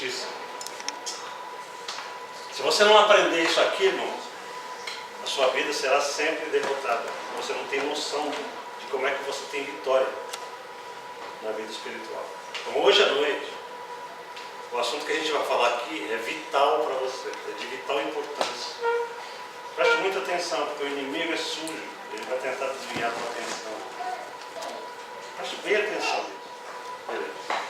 justiça. Se você não aprender isso aqui, irmão, a sua vida será sempre derrotada. Você não tem noção de como é que você tem vitória na vida espiritual. Então hoje à noite, o assunto que a gente vai falar aqui é vital para você, é de vital importância. Preste muita atenção, porque o inimigo é sujo, ele vai tentar desviar a tua atenção. Preste bem atenção nisso. Beleza.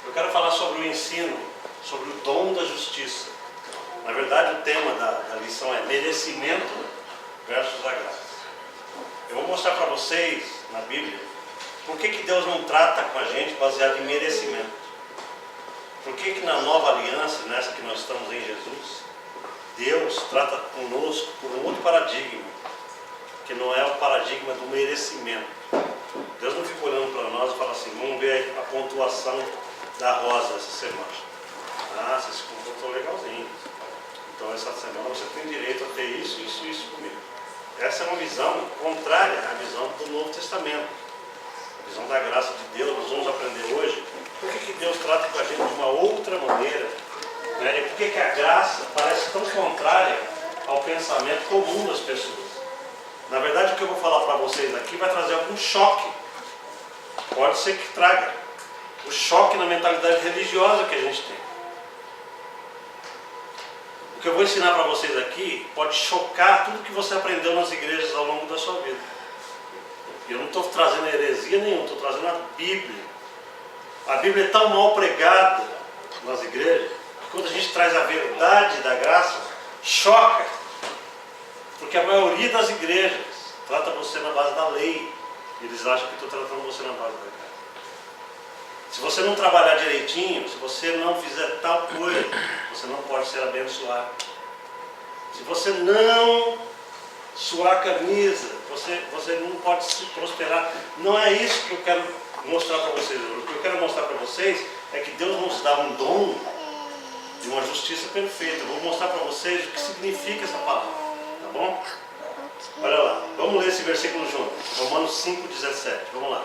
Eu quero falar sobre o ensino, sobre o dom da justiça. Na verdade, o tema da lição é merecimento versus a graça. Eu vou mostrar para vocês, na Bíblia, por que Deus não trata com a gente baseado em merecimento. Por que na nova aliança, nessa que nós estamos em Jesus, Deus trata conosco por um outro paradigma, que não é o paradigma do merecimento. Deus não fica olhando para nós e fala assim, vamos ver a pontuação da Rosa essa semana. Ah, você se comportou legalzinho. Então essa semana você tem direito a ter isso, isso e isso comigo. Essa é uma visão contrária à visão do Novo Testamento. A visão da graça de Deus, nós vamos aprender hoje. Por que Deus trata com a gente de uma outra maneira? Né? E por que a graça parece tão contrária ao pensamento comum das pessoas? Na verdade, o que eu vou falar para vocês aqui vai trazer algum choque. Pode ser que traga o choque na mentalidade religiosa que a gente tem. O que eu vou ensinar para vocês aqui pode chocar tudo que você aprendeu nas igrejas ao longo da sua vida. E eu não estou trazendo heresia nenhuma, estou trazendo a Bíblia. A Bíblia é tão mal pregada nas igrejas, que quando a gente traz a verdade da graça, choca. Porque a maioria das igrejas trata você na base da lei. Eles acham que estou tratando você na base da graça. Se você não trabalhar direitinho, se você não fizer tal coisa, você não pode ser abençoado. Se você não suar a camisa, você não pode se prosperar. Não é isso que eu quero mostrar para vocês. O que eu quero mostrar para vocês é que Deus nos dá um dom de uma justiça perfeita. Eu vou mostrar para vocês o que significa essa palavra. Tá bom? Olha lá, vamos ler esse versículo junto. Romanos 5,17. Vamos lá.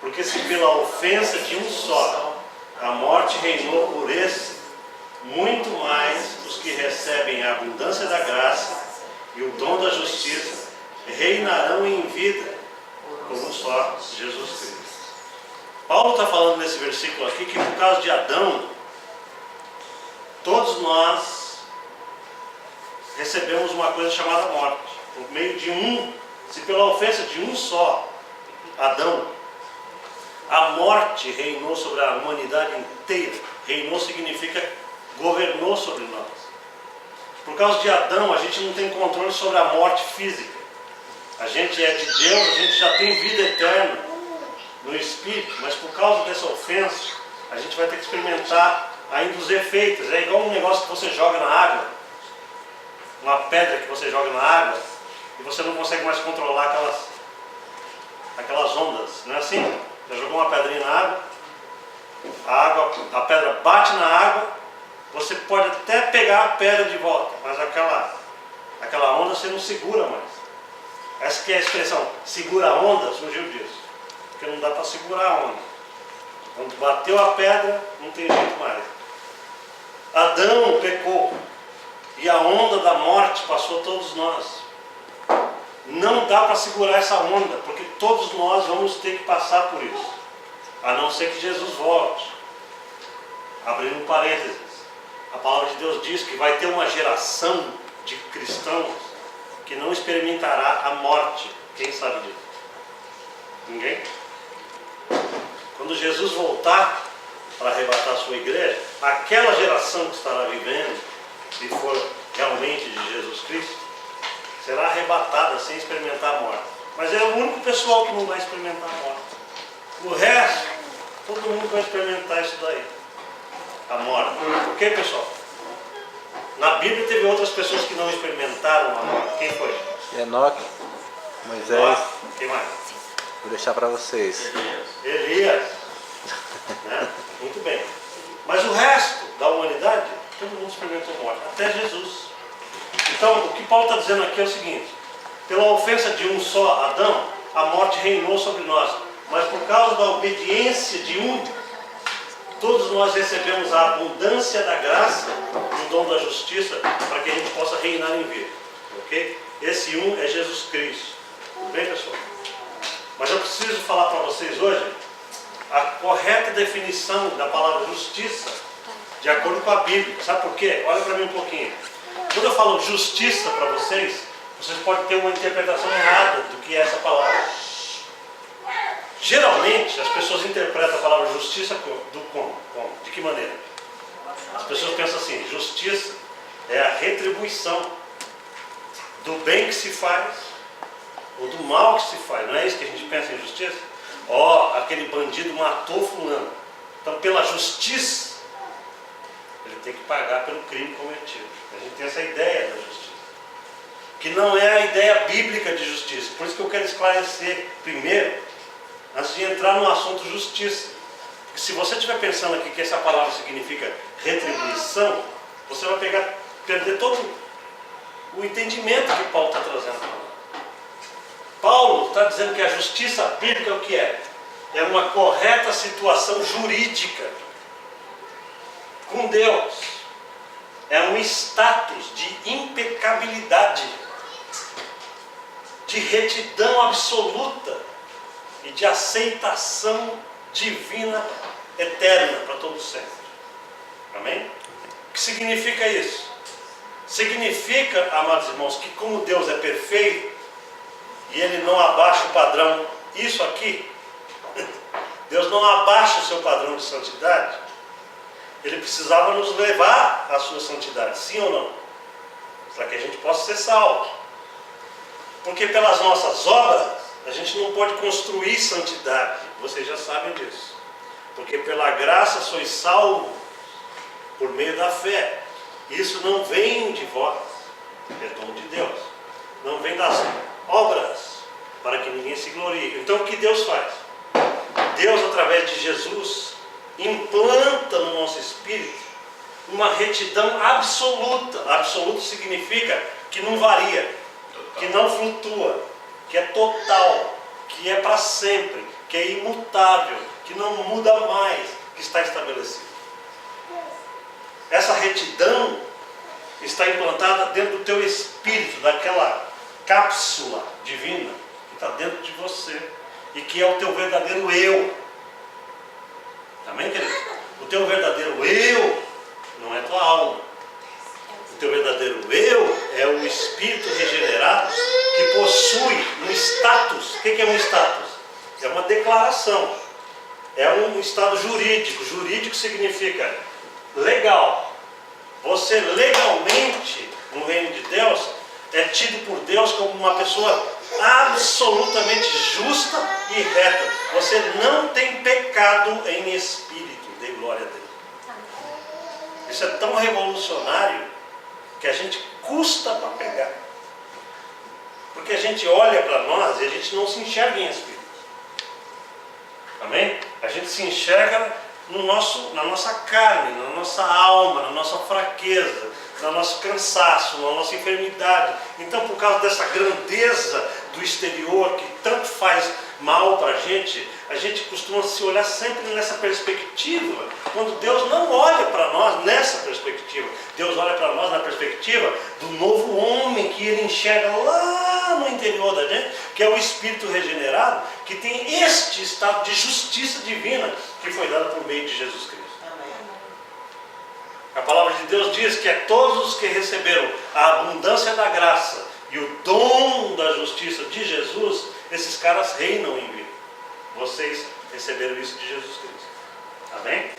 Porque se pela ofensa de um só a morte reinou por esse, muito mais os que recebem a abundância da graça e o dom da justiça reinarão em vida por um só Jesus Cristo. Paulo está falando nesse versículo aqui que por causa de Adão, todos nós recebemos uma coisa chamada morte. Por meio de um, se pela ofensa de um só, Adão, a morte reinou sobre a humanidade inteira. Reinou significa governou sobre nós. Por causa de Adão, a gente não tem controle sobre a morte física. A gente é de Deus, a gente já tem vida eterna no Espírito, mas por causa dessa ofensa, a gente vai ter que experimentar ainda os efeitos. É igual um negócio que você joga na água, uma pedra que você joga na água, e você não consegue mais controlar aquelas ondas. Não é assim? Você jogou uma pedrinha na água, a pedra bate na água, você pode até pegar a pedra de volta, mas aquela onda você não segura mais. Essa que é a expressão, segura a onda, surgiu disso. Porque não dá para segurar a onda. Quando bateu a pedra, não tem jeito mais. Adão pecou, e a onda da morte passou a todos nós. Não dá para segurar essa onda, porque todos nós vamos ter que passar por isso. A não ser que Jesus volte. Abrindo um parênteses. A palavra de Deus diz que vai ter uma geração de cristãos que não experimentará a morte. Quem sabe disso? Ninguém? Quando Jesus voltar para arrebatar a sua igreja, aquela geração que estará vivendo, se for realmente de Jesus Cristo, será arrebatada sem experimentar a morte. Mas é o único pessoal que não vai experimentar a morte. O resto, todo mundo vai experimentar isso daí. A morte. Por quê, pessoal? Na Bíblia teve outras pessoas que não experimentaram a morte. Quem foi? Enoque, Moisés. Nossa, quem mais? Vou deixar para vocês. Elias. Né? Muito bem. Mas o resto da humanidade, todo mundo experimentou a morte. Até Jesus. Então, o que Paulo está dizendo aqui é o seguinte: pela ofensa de um só, Adão, a morte reinou sobre nós. Mas por causa da obediência de um, Todos nós recebemos a abundância da graça e o dom da justiça para que a gente possa reinar em vida. Ok? Esse um é Jesus Cristo. Tudo bem, pessoal? Mas eu preciso falar para vocês hoje a correta definição da palavra justiça de acordo com a Bíblia. Sabe por quê? Olha para mim um pouquinho. Quando eu falo justiça para vocês, vocês podem ter uma interpretação errada do que é essa palavra. Geralmente, as pessoas interpretam a palavra justiça como? De que maneira? As pessoas pensam assim, justiça é a retribuição do bem que se faz ou do mal que se faz. Não é isso que a gente pensa em justiça? Ó, aquele bandido matou fulano. Então, pela justiça, ele tem que pagar pelo crime cometido. A gente tem essa ideia da justiça, que não é a ideia bíblica de justiça. Por isso que eu quero esclarecer primeiro, antes de entrar no assunto justiça. Porque se você estiver pensando aqui que essa palavra significa retribuição, você vai perder todo o entendimento que Paulo está trazendo para nós. Paulo está dizendo que a justiça bíblica é o que é? É uma correta situação jurídica com Deus. É um status de impecabilidade, de retidão absoluta e de aceitação divina eterna para todo sempre. Amém? O que significa isso? Significa, amados irmãos, que como Deus é perfeito e Ele não abaixa o padrão, isso aqui, Deus não abaixa o seu padrão de santidade. Ele precisava nos levar à sua santidade, sim ou não? Para que a gente possa ser salvo. Porque pelas nossas obras, a gente não pode construir santidade. Vocês já sabem disso. Porque pela graça sois salvos por meio da fé. Isso não vem de vós, é dom de Deus. Não vem das obras, para que ninguém se glorie. Então o que Deus faz? Deus, através de Jesus, implanta no nosso espírito uma retidão absoluta. Absoluto significa que não varia, que não flutua, que é total, que é para sempre, que é imutável, que não muda mais, que está estabelecido. Essa retidão está implantada dentro do teu espírito, daquela cápsula divina que está dentro de você e que é o teu verdadeiro eu. Amém, querido? O teu verdadeiro eu não é tua alma. O teu verdadeiro eu é o espírito regenerado que possui um status. O que é um status? É uma declaração. É um estado jurídico. Jurídico significa legal. Você legalmente, no reino de Deus, é tido por Deus como uma pessoa absolutamente justa e reta. Você não tem pecado em espírito. Dê glória a Deus. Isso é tão revolucionário que a gente custa para pegar. Porque a gente olha para nós e a gente não se enxerga em espírito. Amém? A gente se enxerga na nossa carne, na nossa alma, na nossa fraqueza, no nosso cansaço, na nossa enfermidade. Então, por causa dessa grandeza do exterior que tanto faz mal para a gente costuma se olhar sempre nessa perspectiva, quando Deus não olha para nós nessa perspectiva. Deus olha para nós na perspectiva do novo homem que Ele enxerga lá no interior da gente, que é o Espírito regenerado, que tem este estado de justiça divina que foi dado por meio de Jesus Cristo. A palavra de Deus diz que é todos os que receberam a abundância da graça e o dom da justiça de Jesus, esses caras reinam em vida. Vocês receberam isso de Jesus Cristo. Amém?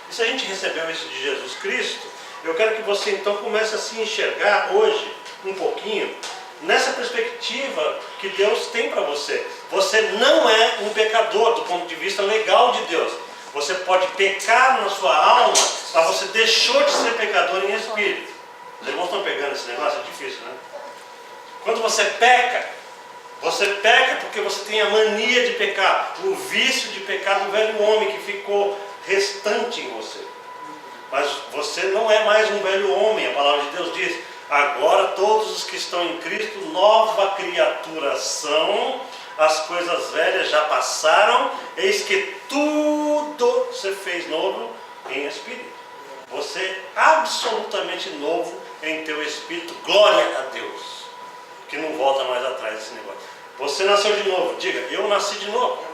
E se a gente recebeu isso de Jesus Cristo, eu quero que você então comece a se enxergar hoje, um pouquinho, nessa perspectiva que Deus tem para você. Você não é um pecador do ponto de vista legal de Deus. Você pode pecar na sua alma, mas você deixou de ser pecador em espírito. Os irmãos estão pegando esse negócio? É difícil, né? Quando você peca porque você tem a mania de pecar, o vício de pecar do velho homem que ficou restante em você. Mas você não é mais um velho homem. A palavra de Deus diz: agora todos os que estão em Cristo, nova criatura são, as coisas velhas já passaram, eis que tudo se fez novo em espírito. Você é absolutamente novo em teu espírito. Glória a Deus. Que não volta mais atrás esse negócio. Você nasceu de novo. Diga, eu nasci de novo.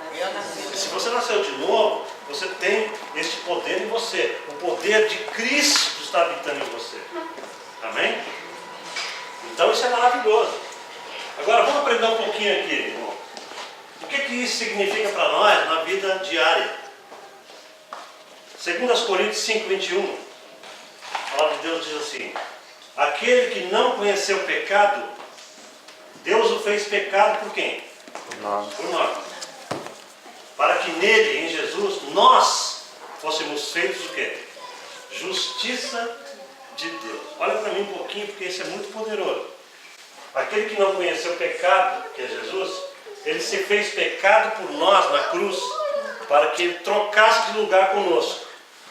E se você nasceu de novo, você tem este poder em você. O poder de Cristo está habitando em você. Amém? Então isso é maravilhoso. Agora vamos aprender um pouquinho aqui, irmão. O que isso significa para nós na vida diária? 2 Coríntios 5, 21. A palavra de Deus diz assim: aquele que não conheceu o pecado, Deus o fez pecado por quem? Por nós. Por nós. Para que nele, em Jesus, nós fôssemos feitos o quê? Justiça de Deus. Olha para mim um pouquinho, porque isso é muito poderoso. Aquele que não conheceu o pecado, que é Jesus, ele se fez pecado por nós na cruz, para que ele trocasse de lugar conosco.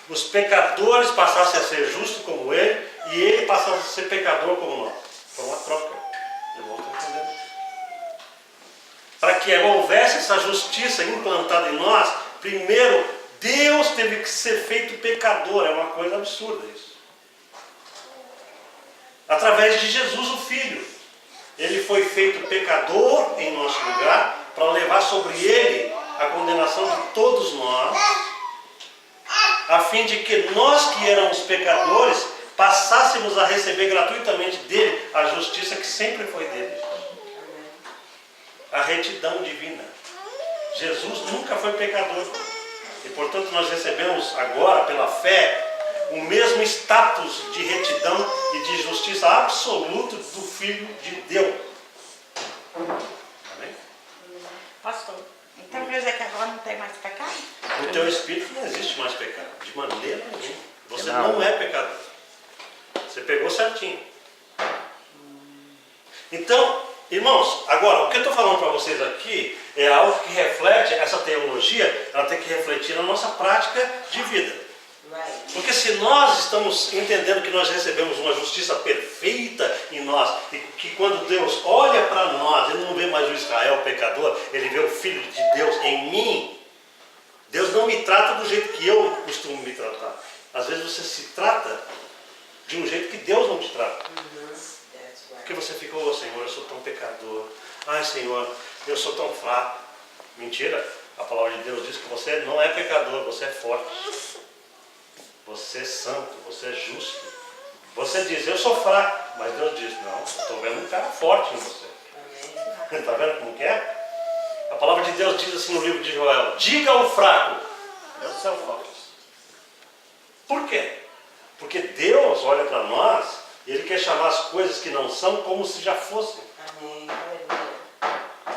Os pecadores passassem a ser justos como ele, e ele passasse a ser pecador como nós. Foi uma troca. Para que houvesse essa justiça implantada em nós, primeiro Deus teve que ser feito pecador. É uma coisa absurda isso. Através de Jesus, o Filho. Ele foi feito pecador em nosso lugar, para levar sobre ele a condenação de todos nós, a fim de que nós que éramos pecadores passássemos a receber gratuitamente dele a justiça que sempre foi dele. A retidão divina. Jesus nunca foi pecador. E portanto nós recebemos agora, pela fé, o mesmo status de retidão e de justiça absoluto do Filho de Deus. Amém? Pastor, então quer dizer que agora não tem mais pecado? No teu espírito não existe mais pecado. De maneira nenhuma. Você não é pecador. Você pegou certinho. Então, irmãos, agora, o que eu estou falando para vocês aqui é algo que reflete, essa teologia, ela tem que refletir na nossa prática de vida. Porque se nós estamos entendendo que nós recebemos uma justiça perfeita em nós, e que quando Deus olha para nós, Ele não vê mais o Israel pecador, Ele vê o Filho de Deus em mim. Deus não me trata do jeito que eu costumo me tratar. Às vezes você se trata de um jeito que Deus não te trata. Porque você fica, oh Senhor, eu sou tão pecador. Ai Senhor, eu sou tão fraco. Mentira, a palavra de Deus diz que você não é pecador, você é forte. Você é santo, você é justo. Você diz, eu sou fraco. Mas Deus diz, não, eu estou vendo um cara forte em você. Está vendo como que é? A palavra de Deus diz assim no livro de Joel: diga ao fraco, eu sou forte. Por quê? Porque Deus olha para nós e Ele quer chamar as coisas que não são como se já fossem.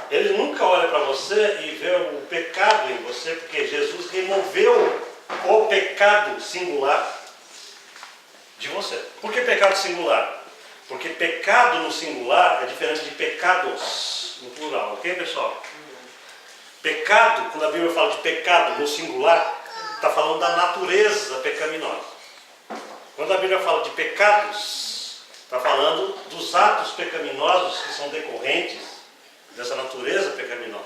Ele nunca olha para você e vê o pecado em você, porque Jesus removeu o pecado singular de você. Por que pecado singular? Porque pecado no singular é diferente de pecados no plural, ok, pessoal? Pecado, quando a Bíblia fala de pecado no singular, está falando da natureza pecaminosa. Quando a Bíblia fala de pecados, está falando dos atos pecaminosos que são decorrentes dessa natureza pecaminosa.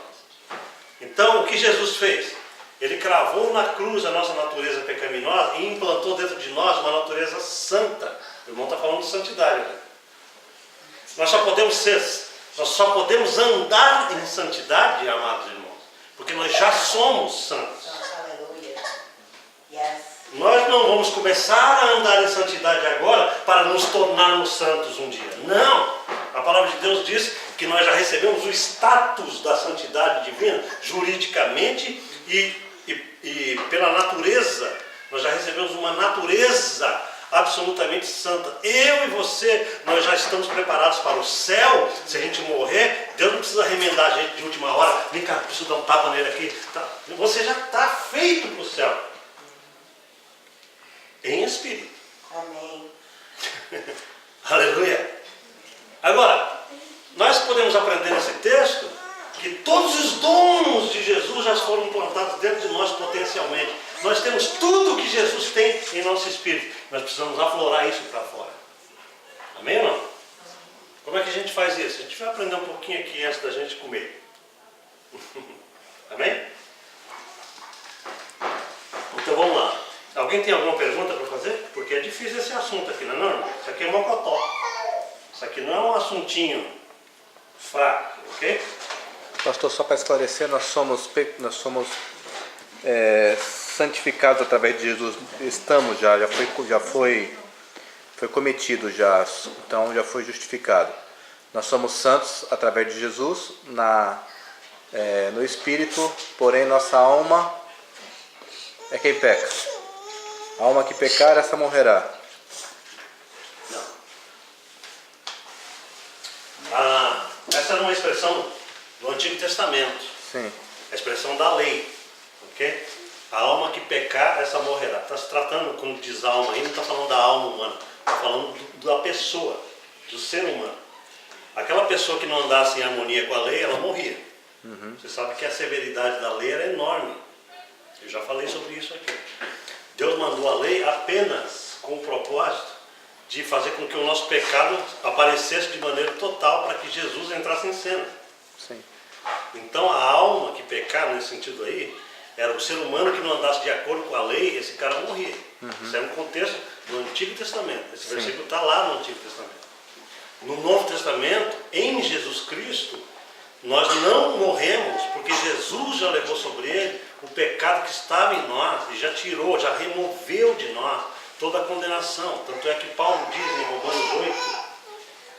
Então, o que Jesus fez? Ele cravou na cruz a nossa natureza pecaminosa e implantou dentro de nós uma natureza santa. O irmão está falando de santidade, né? Nós só podemos andar em santidade, amados irmãos, porque nós já somos santos. Nós não vamos começar a andar em santidade agora para nos tornarmos santos um dia. Não! A palavra de Deus diz que nós já recebemos o status da santidade divina, juridicamente e pela natureza. Nós já recebemos uma natureza absolutamente santa. Eu e você, nós já estamos preparados para o céu. Se a gente morrer, Deus não precisa remendar a gente de última hora. Vem cá, preciso dar um tapa nele aqui. Você já está feito para o céu. Em espírito. Amém. Aleluia. Agora, nós podemos aprender nesse texto que todos os dons de Jesus já foram implantados dentro de nós potencialmente. Nós temos tudo que Jesus tem em nosso espírito. Nós precisamos aflorar isso para fora. Amém ou não? Como é que a gente faz isso? A gente vai aprender um pouquinho aqui antes da gente comer. Amém? Então vamos lá. Alguém tem alguma pergunta para fazer? Porque é difícil esse assunto aqui, não é normal? Isso aqui é mocotó. Isso aqui não é um assuntinho fraco, ok? Pastor, só para esclarecer, nós somos santificados através de Jesus. Estamos já foi cometido já, então já foi justificado. Nós somos santos através de Jesus no Espírito, porém nossa alma é quem peca. A alma que pecar, essa morrerá. Essa era uma expressão do Antigo Testamento. Sim. A expressão da lei. Ok? A alma que pecar, essa morrerá. Está se tratando, quando diz alma aí, não está falando da alma humana. Está falando da pessoa, do ser humano. Aquela pessoa que não andasse em harmonia com a lei, ela morria. Você sabe que a severidade da lei era enorme. Eu já falei sobre isso aqui. Deus mandou a lei apenas com o propósito de fazer com que o nosso pecado aparecesse de maneira total para que Jesus entrasse em cena. Sim. Então a alma que pecar nesse sentido aí, era o ser humano que não andasse de acordo com a lei, esse cara morria. Isso é um contexto do Antigo Testamento. Esse versículo está lá no Antigo Testamento. No Novo Testamento, em Jesus Cristo, nós não morremos, porque Jesus já levou sobre ele o pecado que estava em nós e já tirou, já removeu de nós toda a condenação. Tanto é que Paulo diz em Romanos 8,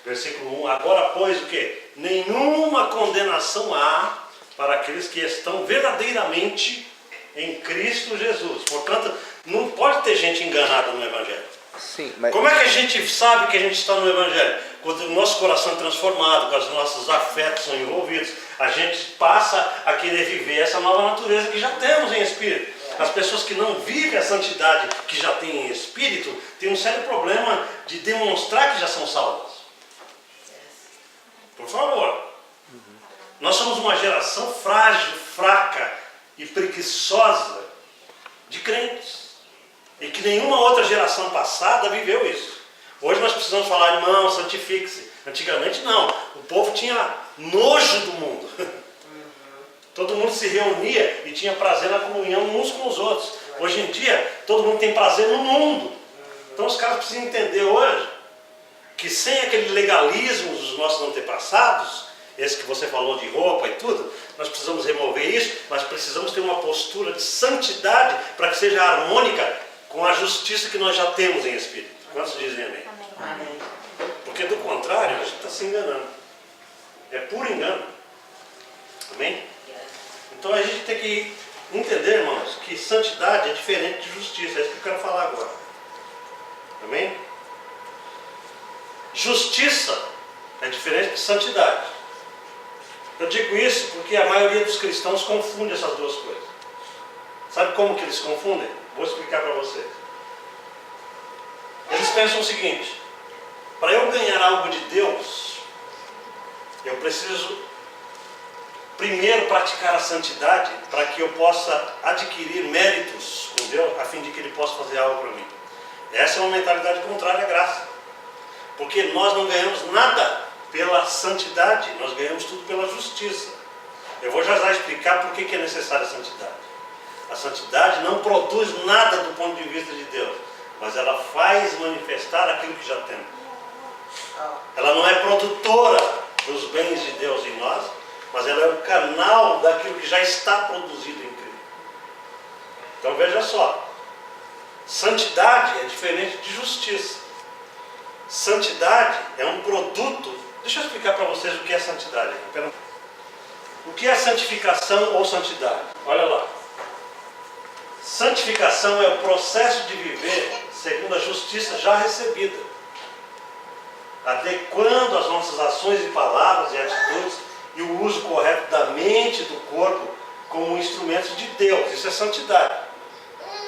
versículo 1, agora pois o quê? Nenhuma condenação há para aqueles que estão verdadeiramente em Cristo Jesus. Portanto, não pode ter gente enganada no Evangelho. Sim, mas... Como é que a gente sabe que a gente está no Evangelho? Quando o nosso coração é transformado, quando os nossos afetos são envolvidos, a gente passa a querer viver essa nova natureza que já temos em Espírito. As pessoas que não vivem a santidade que já têm em Espírito, têm um sério problema de demonstrar que já são salvas. Por favor. Nós somos uma geração frágil, fraca e preguiçosa de crentes. E que nenhuma outra geração passada viveu isso. Hoje nós precisamos falar, irmão, santifique-se. Antigamente não. O povo tinha nojo do mundo. Todo mundo se reunia e tinha prazer na comunhão uns com os outros. Hoje em dia, todo mundo tem prazer no mundo. Então os caras precisam entender hoje que sem aquele legalismo dos nossos antepassados, esse que você falou de roupa e tudo, nós precisamos remover isso, mas precisamos ter uma postura de santidade para que seja harmônica com a justiça que nós já temos em Espírito. Quantos dizem amém? Amém. Porque do contrário, a gente está se enganando. É puro engano. Amém? Então a gente tem que entender, irmãos, que santidade é diferente de justiça. É isso que eu quero falar agora. Amém? Justiça é diferente de santidade. Eu digo isso porque a maioria dos cristãos confunde essas duas coisas. Sabe como que eles confundem? Vou explicar para vocês. Eles pensam o seguinte: para eu ganhar algo de Deus, eu preciso primeiro praticar a santidade para que eu possa adquirir méritos com Deus, a fim de que Ele possa fazer algo para mim. Essa é uma mentalidade contrária à graça. Porque nós não ganhamos nada pela santidade, nós ganhamos tudo pela justiça. Eu vou já explicar por que é necessária a santidade. A santidade não produz nada do ponto de vista de Deus, mas ela faz manifestar aquilo que já temos. Ela não é produtora dos bens de Deus em nós, mas ela é o canal daquilo que já está produzido em Cristo. Então veja só, santidade é diferente de justiça. Santidade é um produto. Deixa eu explicar para vocês o que é santidade. O que é santificação ou santidade? Olha lá. Santificação é o processo de viver segundo a justiça já recebida, adequando as nossas ações e palavras e atitudes e o uso correto da mente e do corpo como instrumentos de Deus. Isso é santidade.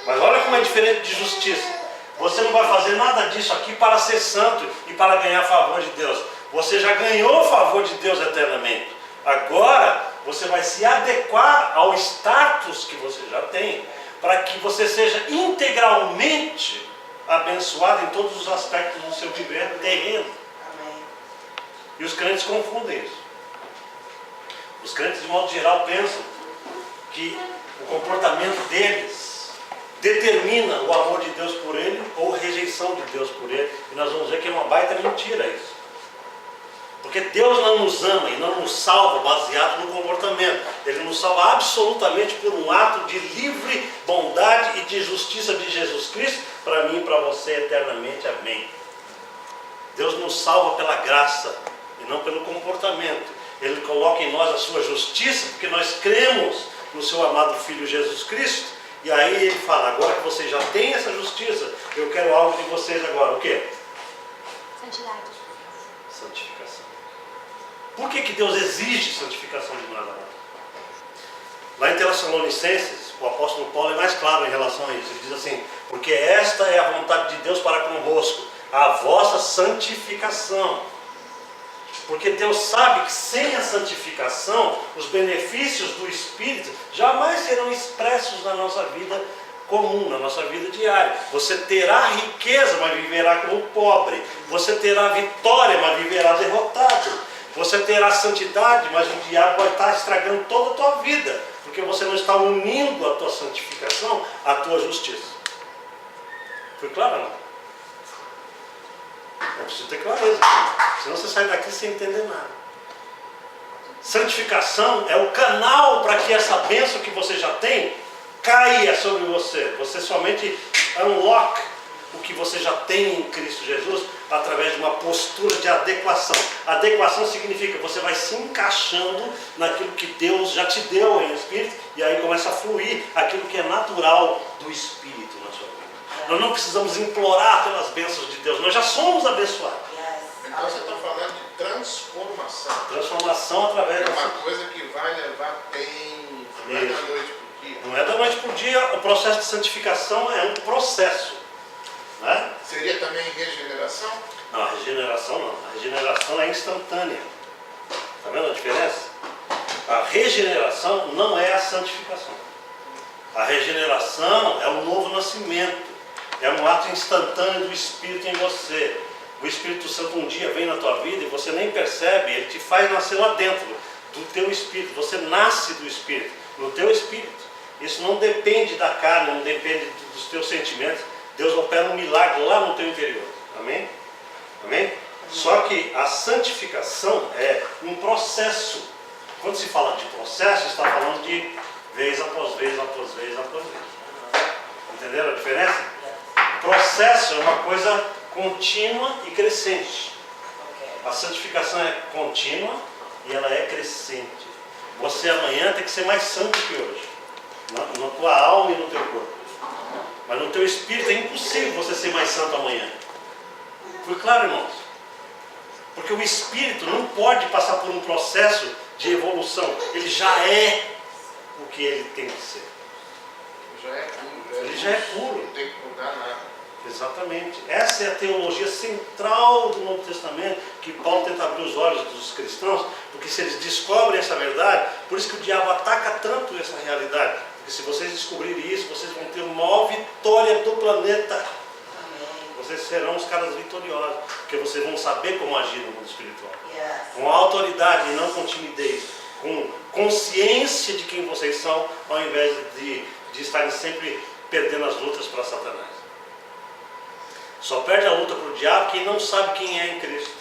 Mas olha como é diferente de justiça. Você não vai fazer nada disso aqui para ser santo e para ganhar favor de Deus. Você já ganhou o favor de Deus eternamente. Agora você vai se adequar ao status que você já tem, para que você seja integralmente abençoado em todos os aspectos do seu viver terreno. Amém. E os crentes confundem isso. Os crentes, de modo geral, pensam que o comportamento deles determina o amor de Deus por ele ou rejeição de Deus por ele. E nós vamos ver que é uma baita mentira isso. Porque Deus não nos ama e não nos salva baseado no comportamento. Ele nos salva absolutamente por um ato de livre bondade e de justiça de Jesus Cristo, para mim e para você eternamente. Amém. Deus nos salva pela graça e não pelo comportamento. Ele coloca em nós a sua justiça, porque nós cremos no seu amado Filho Jesus Cristo. E aí ele fala, agora que vocês já têm essa justiça, eu quero algo de vocês agora. O quê? Santidade. Santificação. Por que Deus exige santificação de nós, amados? Lá em Tessalonicenses, o apóstolo Paulo é mais claro em relação a isso. Ele diz assim, porque esta é a vontade de Deus para convosco, a vossa santificação. Porque Deus sabe que sem a santificação, os benefícios do Espírito jamais serão expressos na nossa vida comum, na nossa vida diária. Você terá riqueza, mas viverá como pobre. Você terá vitória, mas viverá derrotado. Você terá santidade, mas o diabo vai estar estragando toda a tua vida, porque você não está unindo a tua santificação à tua justiça. Foi claro, não? Eu preciso ter clareza, senão você sai daqui sem entender nada. Santificação é o canal para que essa bênção que você já tem caia sobre você. Você somente unlock o que você já tem em Cristo Jesus através de uma postura de adequação. Adequação significa que você vai se encaixando naquilo que Deus já te deu em Espírito, e aí começa a fluir aquilo que é natural do Espírito na sua vida. Nós não precisamos implorar pelas bênçãos de Deus, nós já somos abençoados. Então você está falando de transformação. Transformação através É da uma coisa que vai levar tempo, não é da noite para o dia. Não é da noite para o dia, o processo de santificação é um processo. Né? Seria também regeneração? Não, a regeneração não. A regeneração é instantânea. Está vendo a diferença? A regeneração não é a santificação. A regeneração é um novo nascimento. É um ato instantâneo do Espírito em você. O Espírito Santo um dia vem na tua vida e você nem percebe, ele te faz nascer lá dentro do teu Espírito. Você nasce do Espírito, no teu Espírito. Isso não depende da carne, não depende dos teus sentimentos. Deus opera um milagre lá no teu interior. Amém? Amém? Só que a santificação é um processo. Quando se fala de processo, está falando de vez após vez, após vez, após vez. Entenderam a diferença? Processo é uma coisa contínua e crescente. A santificação é contínua e ela é crescente. Você amanhã tem que ser mais santo que hoje. Na tua alma e no teu corpo. Mas no teu espírito é impossível você ser mais santo amanhã. Foi claro, irmãos? Porque o espírito não pode passar por um processo de evolução. Ele já é o que ele tem que ser. Já é puro. Ele já é puro. Não tem que mudar nada. Exatamente. Essa é a teologia central do Novo Testamento, que Paulo tenta abrir os olhos dos cristãos, porque se eles descobrem essa verdade, por isso que o diabo ataca tanto essa realidade. Porque se vocês descobrirem isso, vocês vão ter uma maior vitória do planeta. Vocês serão os caras vitoriosos, porque vocês vão saber como agir no mundo espiritual. Com autoridade e não com timidez, com consciência de quem vocês são, ao invés de estarem sempre perdendo as lutas para Satanás. Só perde a luta para o diabo quem não sabe quem é em Cristo.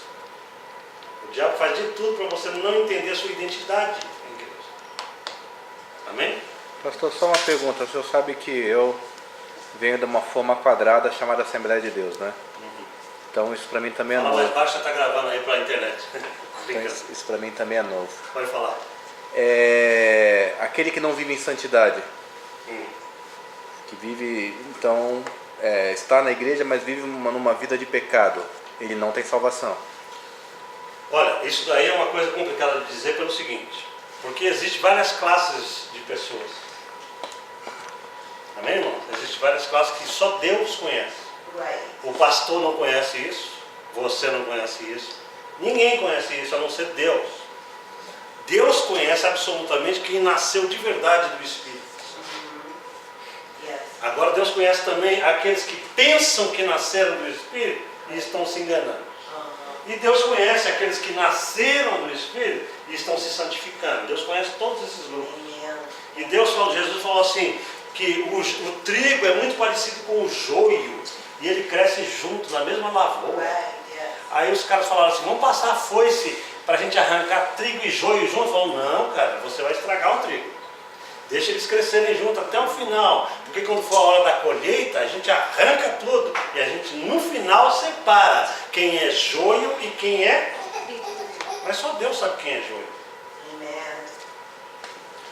O diabo faz de tudo para você não entender a sua identidade em Cristo. Amém? Pastor, só uma pergunta. O senhor sabe que eu venho de uma forma quadrada chamada Assembleia de Deus, né? Então isso para mim também é Fala novo. mais baixo, está gravando aí para a internet. Então, isso para mim também é novo. Pode falar. Aquele que não vive em santidade, que vive, então, está na igreja, mas vive numa vida de pecado, ele não tem salvação. Olha, isso daí é uma coisa complicada de dizer pelo seguinte, porque existem várias classes de pessoas. Amém, irmão? Existem várias classes que só Deus conhece. O pastor não conhece isso, você não conhece isso, ninguém conhece isso a não ser Deus. Deus conhece absolutamente quem nasceu de verdade do Espírito. Agora Deus conhece também aqueles que pensam que nasceram do Espírito e estão se enganando. E Deus conhece aqueles que nasceram do Espírito e estão se santificando. Deus conhece todos esses grupos. E Deus falou, Jesus falou assim, que o trigo é muito parecido com o joio e ele cresce junto na mesma lavoura. Aí os caras falaram assim, vamos passar a foice para a gente arrancar trigo e joio junto. Falaram, não, cara, você vai estragar o trigo. Deixa eles crescerem junto até o final, porque quando for a hora da colheita, a gente arranca tudo e a gente no final separa quem é joio e quem é... Mas só Deus sabe quem é joio.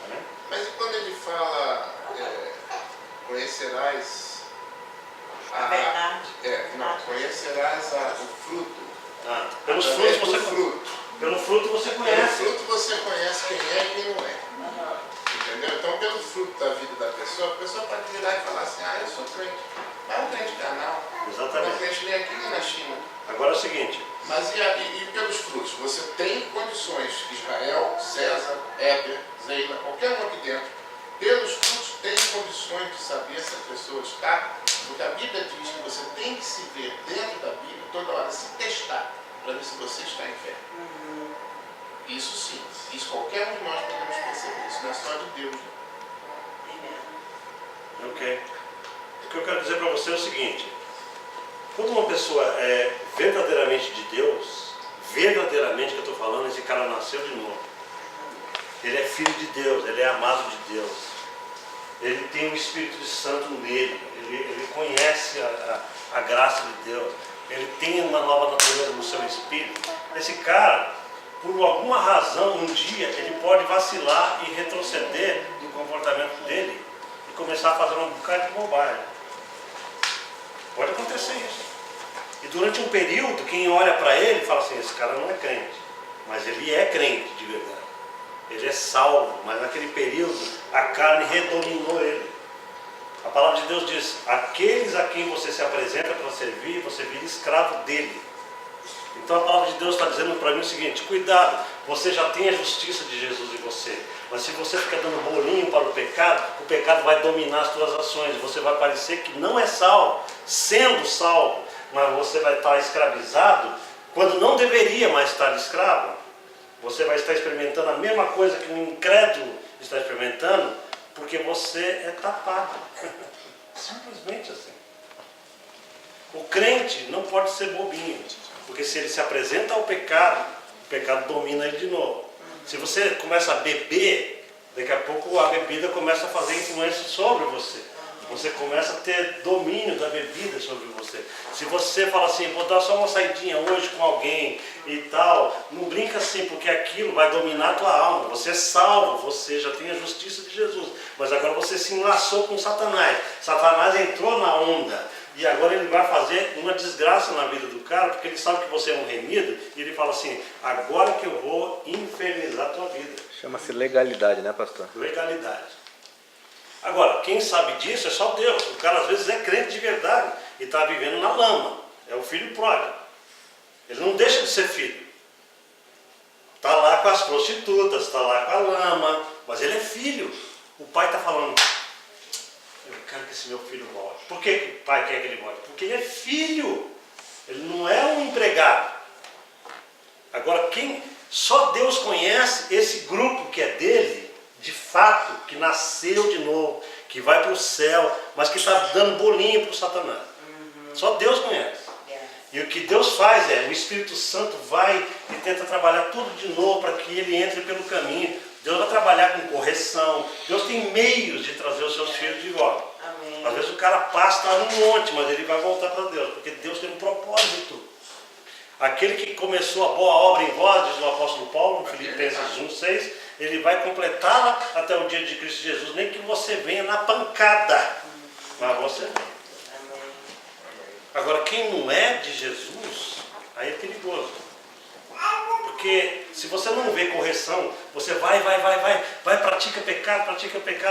Amém? Mas e quando ele fala, conhecerás A verdade. não, conhecerás o fruto. Pelos Através frutos do fruto. Pelo fruto você Pelo conhece. fruto você conhece quem é e quem não é. Entendeu? Então, pelo fruto da vida da pessoa, a pessoa pode virar e falar assim, eu sou crente. Mas é um crente carnal. Exatamente. Não é crente nem aqui nem na China. Agora é o seguinte, Mas e pelos frutos? Você tem condições, Israel, César, Éber, Zeila, qualquer um aqui dentro, pelos frutos tem condições de saber se a pessoa está, porque a Bíblia diz que você tem que se ver dentro da Bíblia, toda hora se testar, para ver se você está em fé. Isso sim, isso qualquer um de nós podemos perceber, isso não é só de Deus. ok? O que eu quero dizer para você é o seguinte, quando uma pessoa é verdadeiramente de Deus, verdadeiramente que eu estou falando, esse cara nasceu de novo. Ele é filho de Deus, ele é amado de Deus. Ele tem o Espírito Santo nele, ele conhece a graça de Deus. Ele tem uma nova natureza no seu espírito. Esse cara, por alguma razão, um dia, ele pode vacilar e retroceder do comportamento dele e começar a fazer um bocado de bobagem. Pode acontecer isso. E durante um período, quem olha para ele fala assim, esse cara não é crente. Mas ele é crente de verdade. Ele é salvo, mas naquele período a carne redominou ele. A palavra de Deus diz, aqueles a quem você se apresenta para servir, você vira escravo dele. Então a palavra de Deus está dizendo para mim o seguinte, cuidado, você já tem a justiça de Jesus em você, mas se você ficar dando bolinho para o pecado vai dominar as suas ações, você vai parecer que não é salvo, sendo salvo, mas você vai estar escravizado, quando não deveria mais estar escravo, você vai estar experimentando a mesma coisa que um incrédulo está experimentando, porque você é tapado, simplesmente assim. O crente não pode ser bobinho, porque se ele se apresenta ao pecado, o pecado domina ele de novo. Se você começa a beber, daqui a pouco a bebida começa a fazer influência sobre você. Você começa a ter domínio da bebida sobre você. Se você fala assim, vou dar só uma saidinha hoje com alguém e tal, não brinca assim, porque aquilo vai dominar a tua alma. Você é salvo, você já tem a justiça de Jesus. Mas agora você se enlaçou com Satanás. Satanás entrou na onda. E agora ele vai fazer uma desgraça na vida do cara, porque ele sabe que você é um remido, e ele fala assim, agora que eu vou infernizar a tua vida. Chama-se legalidade, né, pastor? Legalidade. Agora, quem sabe disso é só Deus. O cara às vezes é crente de verdade e está vivendo na lama. É o filho pródigo. Ele não deixa de ser filho. Está lá com as prostitutas, está lá com a lama, mas ele é filho. O pai está falando, eu quero que esse meu filho volte. Por que o pai quer que ele volte? Porque ele é filho. Ele não é um empregado. Agora, só Deus conhece esse grupo que é dele, de fato, que nasceu de novo, que vai para o céu, mas que está dando bolinho para o Satanás. Só Deus conhece. E o que Deus faz o Espírito Santo vai e tenta trabalhar tudo de novo para que ele entre pelo caminho. Deus vai trabalhar com correção. Deus tem meios de trazer os seus filhos de volta. Amém. Às vezes o cara passa no monte, mas ele vai voltar para Deus, porque Deus tem um propósito. Aquele que começou a boa obra em vós, diz o apóstolo Paulo, em Filipenses 1,6, ele vai completá-la até o dia de Cristo Jesus, nem que você venha na pancada, mas você vem. Agora, quem não é de Jesus, aí é perigoso. Porque se você não vê correção, você vai, pratica pecado,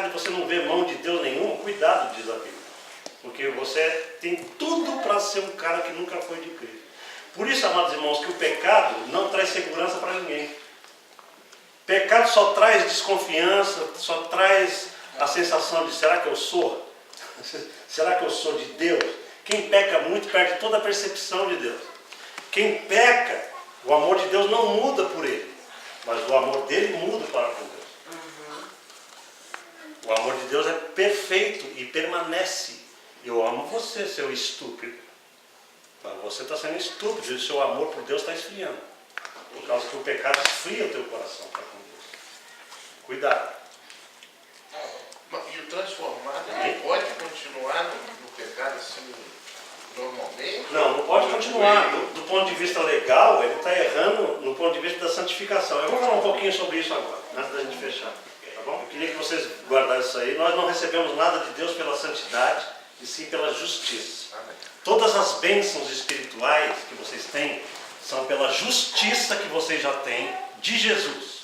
e você não vê mão de Deus nenhuma, cuidado, diz a Bíblia. Porque você tem tudo para ser um cara que nunca foi de Cristo. Por isso, amados irmãos, que o pecado não traz segurança para ninguém. Pecado só traz desconfiança, só traz a sensação de, será que eu sou? Será que eu sou de Deus? Quem peca muito perde toda a percepção de Deus. Quem peca, o amor de Deus não muda por ele, mas o amor dele muda para com Deus. O O amor de Deus é perfeito e permanece. Eu amo você, seu estúpido. Mas você está sendo estúpido e o seu amor por Deus está esfriando. Por causa que o pecado esfria o teu coração para com Deus. Cuidado. E o transformado, ele pode continuar no pecado assim, normalmente? Não pode continuar. Do ponto de vista legal, ele está errando no ponto de vista da santificação. Eu vou falar um pouquinho sobre isso agora, antes da gente fechar. Tá bom? Eu queria que vocês guardassem isso aí. Nós não recebemos nada de Deus pela santidade, e sim pela justiça. Todas as bênçãos espirituais que vocês têm são pela justiça que vocês já têm de Jesus.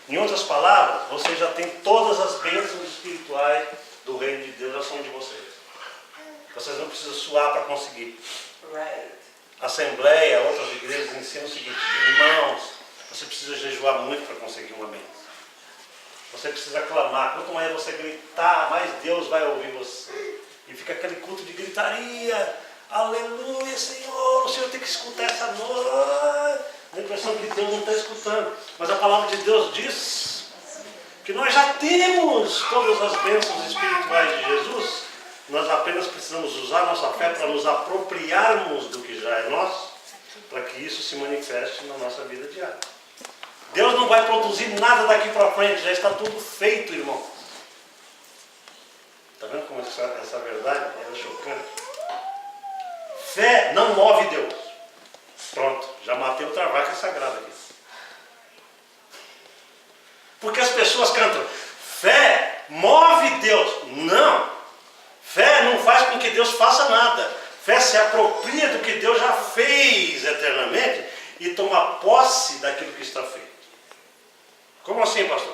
Em outras palavras, vocês já têm todas as bênçãos espirituais do reino de Deus, já são de vocês. Vocês não precisam suar para conseguir. A Assembleia, outras igrejas ensinam o seguinte: irmãos, você precisa jejuar muito para conseguir uma bênção. Você precisa clamar. Quanto mais você gritar, mais Deus vai ouvir você. E fica aquele culto de gritaria. Aleluia, Senhor, o Senhor tem que escutar essa noite. Dá a impressão que Deus não está escutando. Mas a palavra de Deus diz que nós já temos todas as bênçãos espirituais de Jesus. Nós apenas precisamos usar nossa fé para nos apropriarmos do que já é nosso, para que isso se manifeste na nossa vida diária. Deus não vai produzir nada daqui para frente, já está tudo feito, irmão. Está vendo como essa verdade é chocante? Fé não move Deus. Pronto, já matei outra vaca sagrada aqui. Porque as pessoas cantam, fé move Deus. Não. Fé não faz com que Deus faça nada. Fé se apropria do que Deus já fez eternamente e toma posse daquilo que está feito. Como assim, pastor?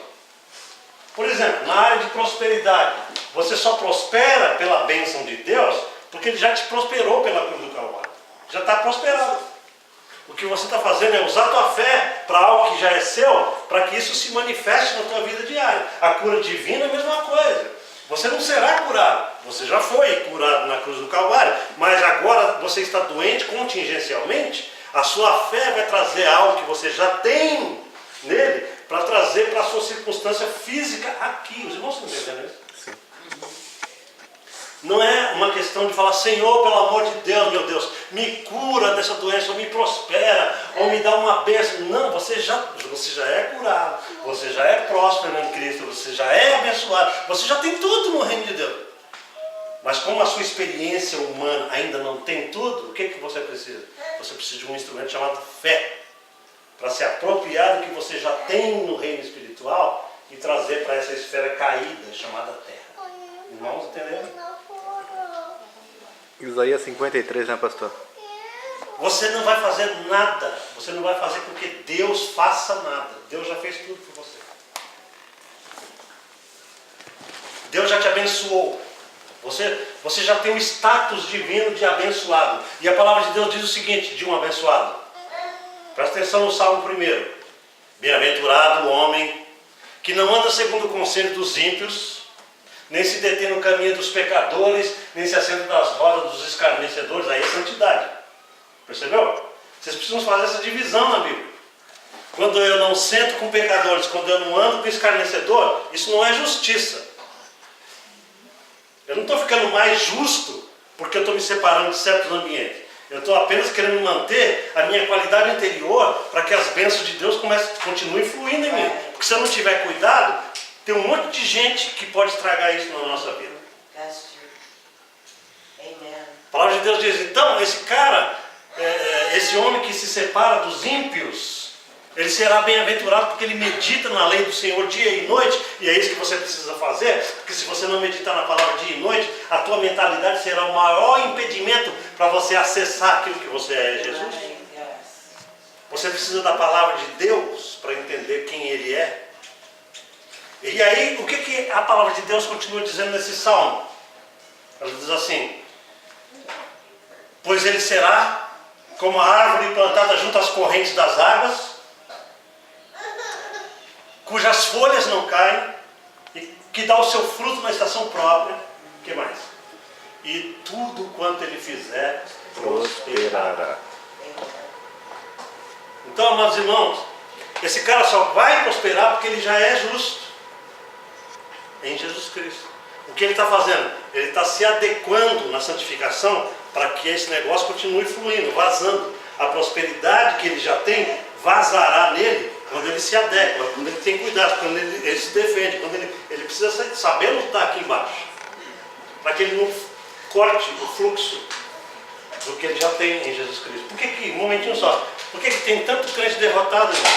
Por exemplo, na área de prosperidade, você só prospera pela bênção de Deus porque Ele já te prosperou pela cruz do Calvário. Já está prosperado. O que você está fazendo é usar a tua fé para algo que já é seu, para que isso se manifeste na tua vida diária. A cura divina é a mesma coisa. Você não será curado. Você já foi curado na cruz do Calvário, mas agora você está doente contingencialmente. A sua fé vai trazer algo que você já tem nele, para trazer para a sua circunstância física aqui. Os irmãos estão entendendo isso? Sim. Não é uma questão de falar, Senhor, pelo amor de Deus, meu Deus, me cura dessa doença, ou me prospera, ou me dá uma bênção. Não, você já é curado, você já é próspero em Cristo, você já é abençoado, você já tem tudo no reino de Deus. Mas como a sua experiência humana ainda não tem tudo, o que você precisa? Você precisa de um instrumento chamado fé, para se apropriar do que você já tem no reino espiritual e trazer para essa esfera caída chamada terra. Irmãos, entenderam? Isaías 53, né, pastor? Você não vai fazer nada, você não vai fazer com que Deus faça nada. Deus já fez tudo por você. Deus já te abençoou. Você já tem o status divino de abençoado. E a palavra de Deus diz o seguinte, de um abençoado. Presta atenção no Salmo 1. Bem-aventurado o homem que não anda segundo o conselho dos ímpios, nem se detém no caminho dos pecadores, nem se assenta nas rodas dos escarnecedores. Aí é santidade. Percebeu? Vocês precisam fazer essa divisão na Bíblia. Quando eu não sento com pecadores, quando eu não ando com escarnecedor, isso não é justiça. Eu não estou ficando mais justo porque eu estou me separando de certos ambientes. Eu estou apenas querendo manter a minha qualidade interior para que as bênçãos de Deus continuem fluindo em mim. Porque se eu não tiver cuidado, tem um monte de gente que pode estragar isso na nossa vida. A palavra de Deus diz, então, esse cara, esse homem que se separa dos ímpios, ele será bem-aventurado porque ele medita na lei do Senhor dia e noite, e é isso que você precisa fazer, porque se você não meditar na palavra dia e noite, a tua mentalidade será o maior impedimento para você acessar aquilo que você é, Jesus. Você precisa da palavra de Deus para entender quem Ele é. E aí, o que a palavra de Deus continua dizendo nesse salmo? Ela diz assim, pois ele será como a árvore plantada junto às correntes das águas, cujas folhas não caem, e que dá o seu fruto na estação própria. O que mais? E tudo quanto ele fizer, prosperará. Então, amados irmãos, esse cara só vai prosperar porque ele já é justo. em Jesus Cristo. O que ele está fazendo? Ele está se adequando na santificação para que esse negócio continue fluindo, vazando. A prosperidade que ele já tem vazará nele quando ele se adequa, quando ele tem cuidado, quando ele se defende, quando ele precisa saber lutar aqui embaixo, para que ele não corte o fluxo do que ele já tem em Jesus Cristo. Por que, um momentinho só, por que tem tanto crente derrotado, irmão?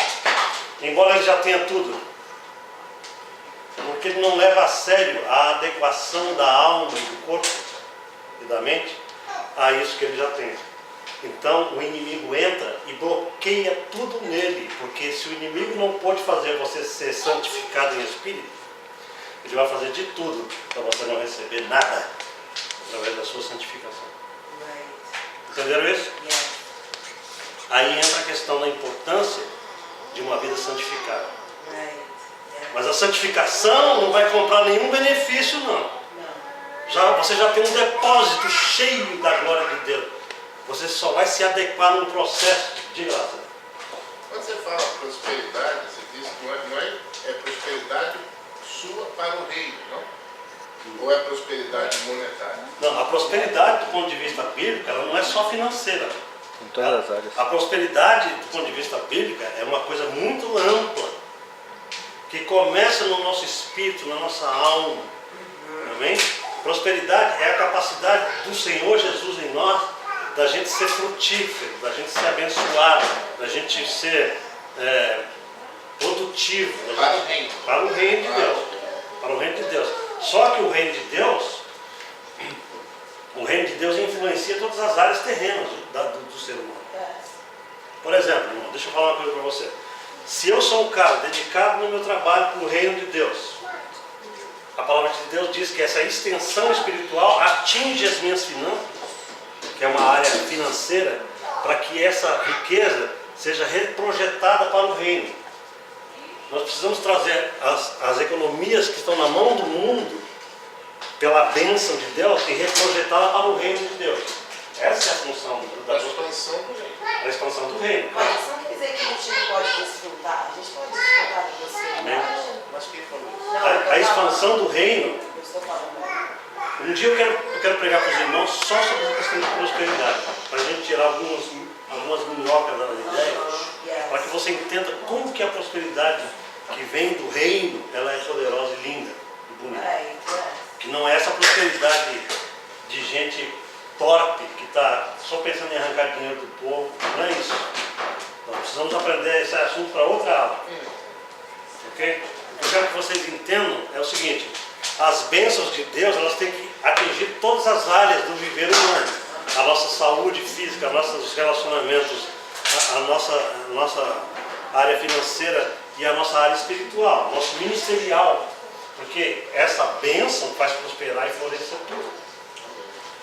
Embora ele já tenha tudo? Porque ele não leva a sério a adequação da alma e do corpo e da mente a isso que ele já tem. Então o inimigo entra e bloqueia tudo nele, porque se o inimigo não pode fazer você ser santificado em espírito, ele vai fazer de tudo para você não receber nada através da sua santificação. Entenderam isso? Aí entra a questão da importância de uma vida santificada. Mas a santificação não vai comprar nenhum benefício, não. Você já tem um depósito cheio da glória de Deus. Você só vai se adequar num processo de graça. Quando você fala prosperidade, você diz que não é prosperidade sua para o reino, não? Ou é prosperidade monetária? Não, a prosperidade do ponto de vista bíblico, ela não é só financeira. Em todas as áreas. A prosperidade do ponto de vista bíblico é uma coisa muito ampla, que começa no nosso espírito, na nossa alma. Amém? Prosperidade é a capacidade do Senhor Jesus em nós, da gente ser frutífero, da gente ser abençoado, da gente ser produtivo. Para o reino. Para o reino de Deus. Para o reino de Deus. Só que o reino de Deus influencia todas as áreas terrenas do ser humano. Por exemplo, irmão, deixa eu falar uma coisa para você. Se eu sou um cara dedicado no meu trabalho para o reino de Deus, a palavra de Deus diz que essa extensão espiritual atinge as minhas finanças, que é uma área financeira, para que essa riqueza seja reprojetada para o reino. Nós precisamos trazer as economias que estão na mão do mundo, pela bênção de Deus, e reprojetá-la para o reino de Deus. Essa é a função Da expansão do reino. da expansão do reino. Mas isso não quer dizer que a gente não pode desfrutar. A gente pode desfrutar de você. Amém. Mas quem falou isso? A expansão do reino. Eu estou falando. Um dia eu quero pregar para os irmãos só sobre a questão de prosperidade, para a gente tirar algumas minhocas da ideia, para que você entenda como que a prosperidade que vem do reino, ela é poderosa e linda e bonita. Que não é essa prosperidade de gente torpe, que está só pensando em arrancar dinheiro do povo, não é isso. Nós precisamos aprender esse assunto para outra aula. Ok? O que eu quero que vocês entendam é o seguinte: as bênçãos de Deus, elas têm que atingir todas as áreas do viver humano. A nossa saúde física, nossos relacionamentos, a nossa área financeira e a nossa área espiritual, nosso ministerial. Porque essa bênção faz prosperar e florescer tudo.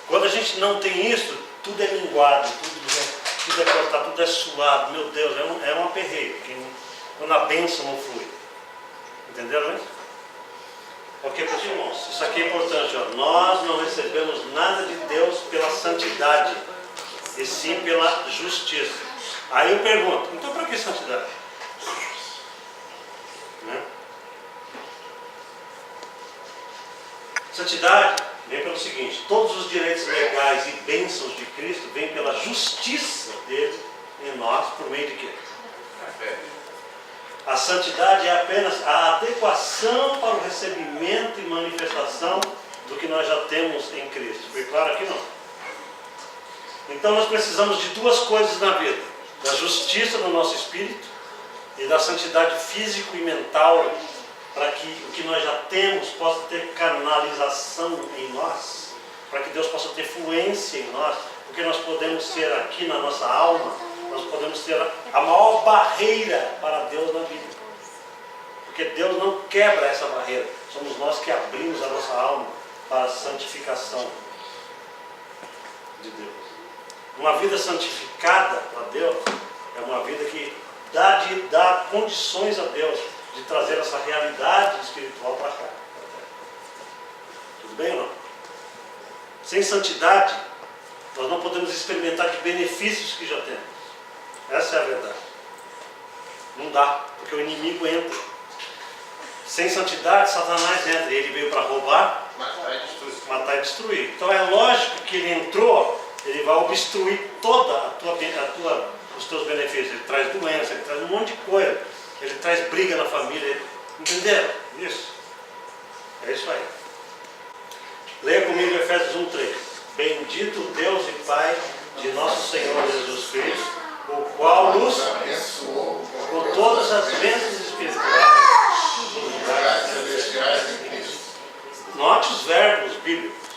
Quando a gente não tem isso, tudo é minguado, tudo é cortado, tudo é suado. Meu Deus, é um aperreio. Quando a bênção não flui. Entenderam isso? Ok, meus irmãos, isso aqui é importante. Ó. Nós não recebemos nada de Deus pela santidade, e sim pela justiça. Aí eu pergunto, então para que santidade? Né? Santidade vem pelo seguinte: todos os direitos legais e bênçãos de Cristo vêm pela justiça dele em nós, por meio de quê? A santidade é apenas a adequação para o recebimento e manifestação do que nós já temos em Cristo. Foi claro aqui não? Então nós precisamos de duas coisas na vida: da justiça no nosso espírito e da santidade físico e mental, para que o que nós já temos possa ter canalização em nós, para que Deus possa ter fluência em nós, porque nós podemos ser aqui na nossa alma, nós podemos ser a maior barreira para Deus na vida. Porque Deus não quebra essa barreira, somos nós que abrimos a nossa alma para a santificação de Deus. Uma vida santificada para Deus é uma vida que dá condições a Deus de trazer essa realidade espiritual para cá. Tudo bem ou não? Sem santidade, nós não podemos experimentar de benefícios que já temos. Essa é a verdade. Não dá, porque o inimigo entra. Sem santidade, Satanás entra. E ele veio para roubar, Matar e destruir. matar e destruir. Então é lógico que ele entrou, ele vai obstruir toda os teus benefícios. Ele traz doença, ele traz um monte de coisa. Ele traz briga na família. Entenderam? Isso. É isso aí. Leia comigo Efésios 1:3. Bendito Deus e Pai de nosso Senhor Jesus Cristo, o qual nos Abençoou com todas as bênçãos espirituais. os lugares celestiais em Cristo. Note os verbos bíblicos.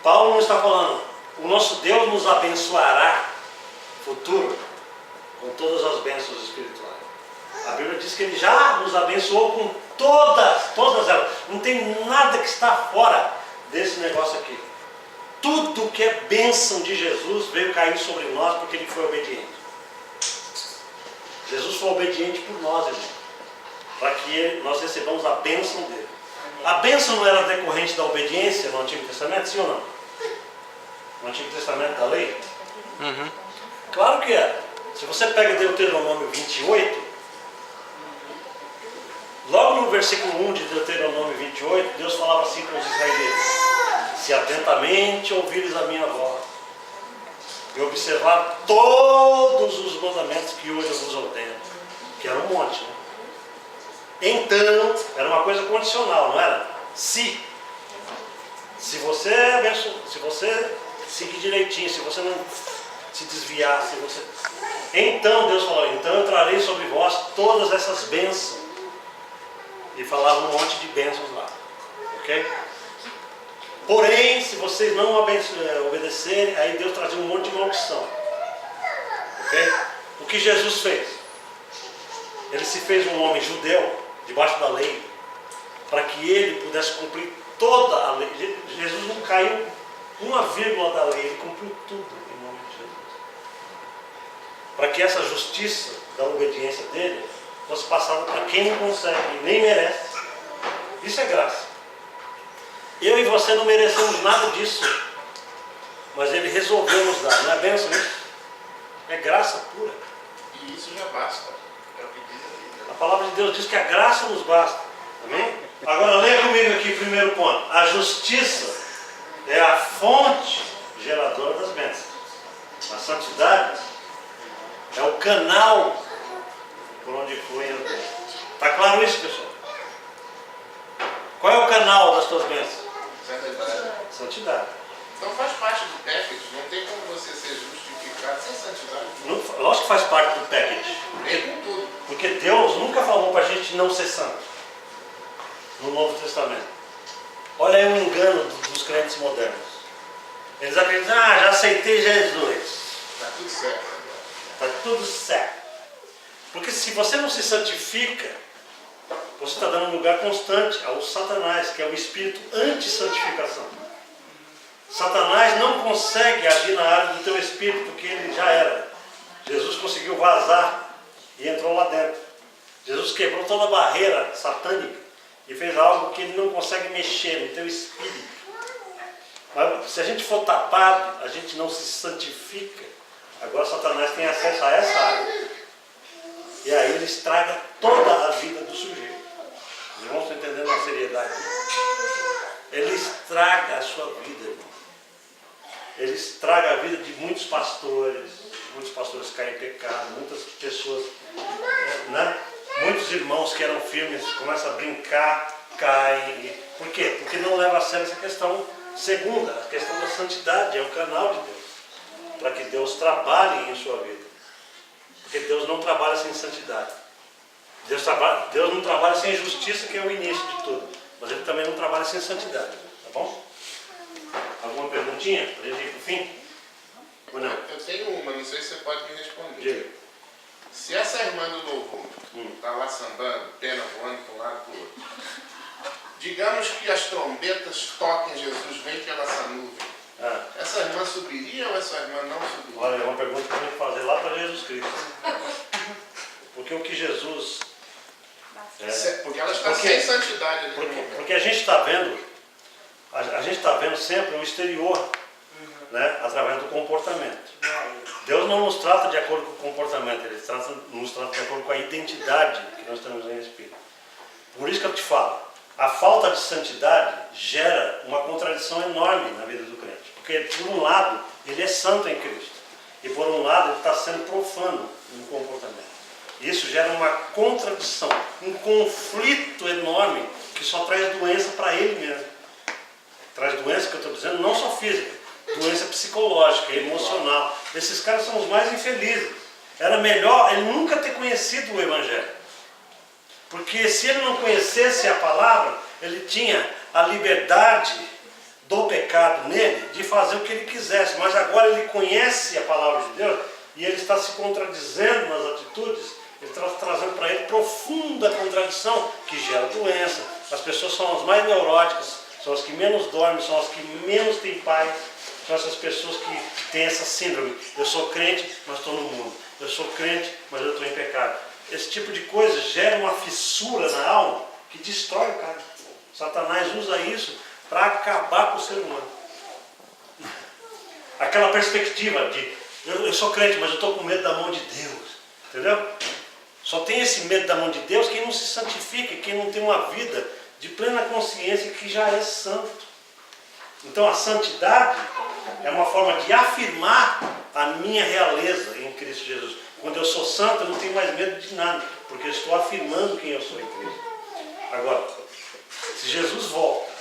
Paulo não está falando, o nosso Deus nos abençoará futuro com todas as bênçãos espirituais. A Bíblia diz que ele já nos abençoou com todas elas. Não tem nada que está fora desse negócio aqui. Tudo que é bênção de Jesus veio cair sobre nós porque ele foi obediente. Jesus foi obediente por nós, irmão, para que nós recebamos a bênção dele. A bênção não era decorrente da obediência no Antigo Testamento, sim ou não? No Antigo Testamento da lei? Claro que é. Se você pega Deuteronômio 28, logo no versículo 1 de Deuteronômio 28, Deus falava assim com os israelitas: se atentamente ouvires a minha voz e observar todos os mandamentos que hoje eu vos ordeno, que era um monte, né? Então, era uma coisa condicional, não era? Se você seguir direitinho, se você não se desviar, então Deus falou: então eu trarei sobre vós todas essas bênçãos. E falava um monte de bênçãos lá, ok? Porém, se vocês não obedecerem, aí Deus trazia um monte de maldição, ok? O que Jesus fez? Ele se fez um homem judeu, debaixo da lei, para que ele pudesse cumprir toda a lei. Jesus não caiu uma vírgula da lei, ele cumpriu tudo em nome de Jesus. Para que essa justiça da obediência dele fosse passada para quem não consegue e nem merece. Isso é graça. Eu e você não merecemos nada disso, mas ele resolveu nos dar. Não é bênção isso? É graça pura. E isso já basta. É o que diz a Bíblia. A palavra de Deus diz que a graça nos basta. Amém? Agora leia comigo aqui, primeiro ponto. A justiça é a fonte geradora das bênçãos. A santidade é o canal por onde flui as bênçãos. Está claro isso, pessoal? Qual é o canal das tuas bênçãos? Santidade. Santidade. Então faz parte do package. Não tem como você ser justificado sem santidade. Lógico que faz parte do package. Vem com tudo. Porque Deus nunca falou para a gente não ser santo no Novo Testamento. Olha aí o engano dos crentes modernos. Eles acreditam: já aceitei Jesus. Está tudo certo. Está tudo certo. Porque se você não se santifica, você está dando um lugar constante ao Satanás, que é o espírito anti-santificação. Satanás não consegue agir na área do teu espírito, porque ele já era. Jesus conseguiu vazar e entrou lá dentro. Jesus quebrou toda a barreira satânica e fez algo que ele não consegue mexer no teu espírito. Mas se a gente for tapado, a gente não se santifica. Agora Satanás tem acesso a essa área. E aí ele estraga toda a vida do sujeito. Os irmãos estão entendendo a seriedade? Ele estraga a sua vida, irmão. Ele estraga a vida de muitos pastores. Muitos pastores caem em pecado. Muitas pessoas, né? Muitos irmãos que eram firmes começam a brincar, caem. Por quê? Porque não leva a sério essa questão segunda, a questão da santidade. É o canal de Deus, para que Deus trabalhe em sua vida. Porque Deus não trabalha sem santidade. Deus não trabalha sem justiça, que é o início de tudo. Mas Ele também não trabalha sem santidade. Tá bom? Alguma perguntinha para a gente ir para o fim? Ou não? Eu tenho uma, não sei se você pode me responder. Diga. Se essa irmã do louvor está lá sambando, pena voando para um lado e para o outro, digamos que as trombetas toquem Jesus, vem pela essa nuvem. Essa irmã subiria ou essa irmã não subiria? Olha, é uma pergunta que eu tenho que fazer lá para Jesus Cristo. Porque o que Jesus... Porque ela está sem santidade ali no momento. Porque a gente está vendo, sempre o exterior, né, através do comportamento. Deus não nos trata de acordo com o comportamento, Ele nos trata de acordo com a identidade que nós temos em Espírito. Por isso que eu te falo, a falta de santidade gera uma contradição enorme na vida do crente. Porque, por um lado, ele é santo em Cristo. E, por um lado, ele está sendo profano no comportamento. Isso gera uma contradição, um conflito enorme que só traz doença para ele mesmo. Traz doença, que eu estou dizendo, não só física, doença psicológica, emocional. Esses caras são os mais infelizes. Era melhor ele nunca ter conhecido o Evangelho. Porque se ele não conhecesse a palavra, ele tinha a liberdade do pecado nele de fazer o que ele quisesse. Mas agora ele conhece a palavra de Deus e ele está se contradizendo nas atitudes. Ele está trazendo para ele profunda contradição que gera doença. As pessoas são as mais neuróticas, são as que menos dormem, são as que menos têm paz. São essas pessoas que têm essa síndrome. Eu sou crente, mas estou no mundo. Eu sou crente, mas eu estou em pecado. Esse tipo de coisa gera uma fissura na alma que destrói o cara. Satanás usa isso para acabar com o ser humano. Aquela perspectiva de eu sou crente, mas eu estou com medo da mão de Deus. Entendeu? Só tem esse medo da mão de Deus quem não se santifica, quem não tem uma vida de plena consciência que já é santo. Então a santidade é uma forma de afirmar a minha realeza em Cristo Jesus. Quando eu sou santo, eu não tenho mais medo de nada, porque eu estou afirmando quem eu sou em Cristo. Agora, se Jesus volta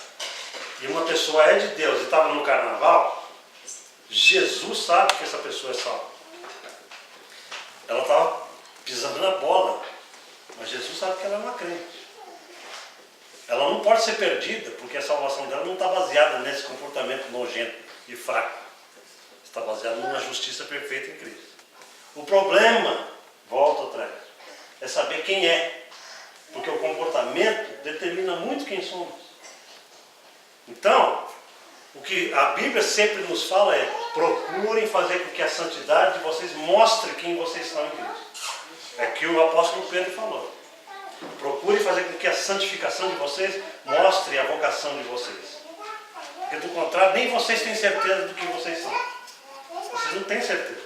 e uma pessoa é de Deus e estava no carnaval, Jesus sabe que essa pessoa é salva. Ela estava pisando na bola, mas Jesus sabe que ela é uma crente. Ela não pode ser perdida, porque a salvação dela não está baseada nesse comportamento nojento e fraco. Está baseada numa justiça perfeita em Cristo. O problema, volta atrás, é saber quem é. Porque o comportamento determina muito quem somos. Então, o que a Bíblia sempre nos fala é: procurem fazer com que a santidade de vocês mostre quem vocês são em Cristo. É que o apóstolo Pedro falou. Procure fazer com que a santificação de vocês mostre a vocação de vocês. Porque do contrário, nem vocês têm certeza do que vocês são. Vocês não têm certeza.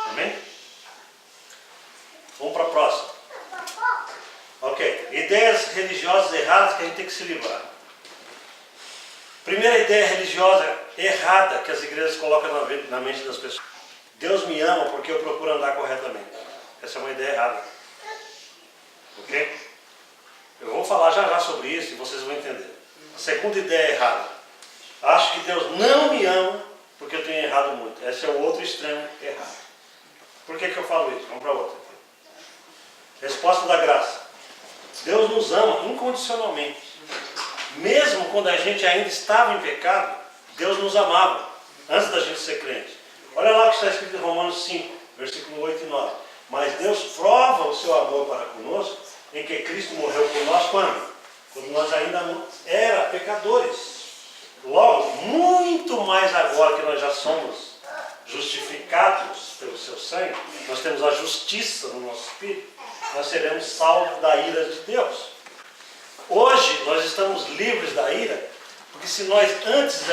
Amém? Vamos para a próxima. Ok. Ideias religiosas erradas que a gente tem que se livrar. Primeira ideia religiosa errada que as igrejas colocam na mente das pessoas. Deus me ama porque eu procuro andar corretamente. Essa é uma ideia errada. Ok? Eu vou falar já sobre isso e vocês vão entender. A segunda ideia errada. Acho que Deus não me ama porque eu tenho errado muito. Esse é o outro extremo errado. Por que eu falo isso? Vamos para outra. Resposta da graça. Deus nos ama incondicionalmente. Mesmo quando a gente ainda estava em pecado, Deus nos amava, antes da gente ser crente. Olha lá o que está escrito em Romanos 5, versículo 8 e 9. Mas Deus prova o seu amor para conosco, em que Cristo morreu por nós quando? Quando nós ainda éramos pecadores. Logo, muito mais agora que nós já somos justificados pelo seu sangue, nós temos a justiça no nosso espírito, nós seremos salvos da ira de Deus. Hoje nós estamos livres da ira, porque se nós antes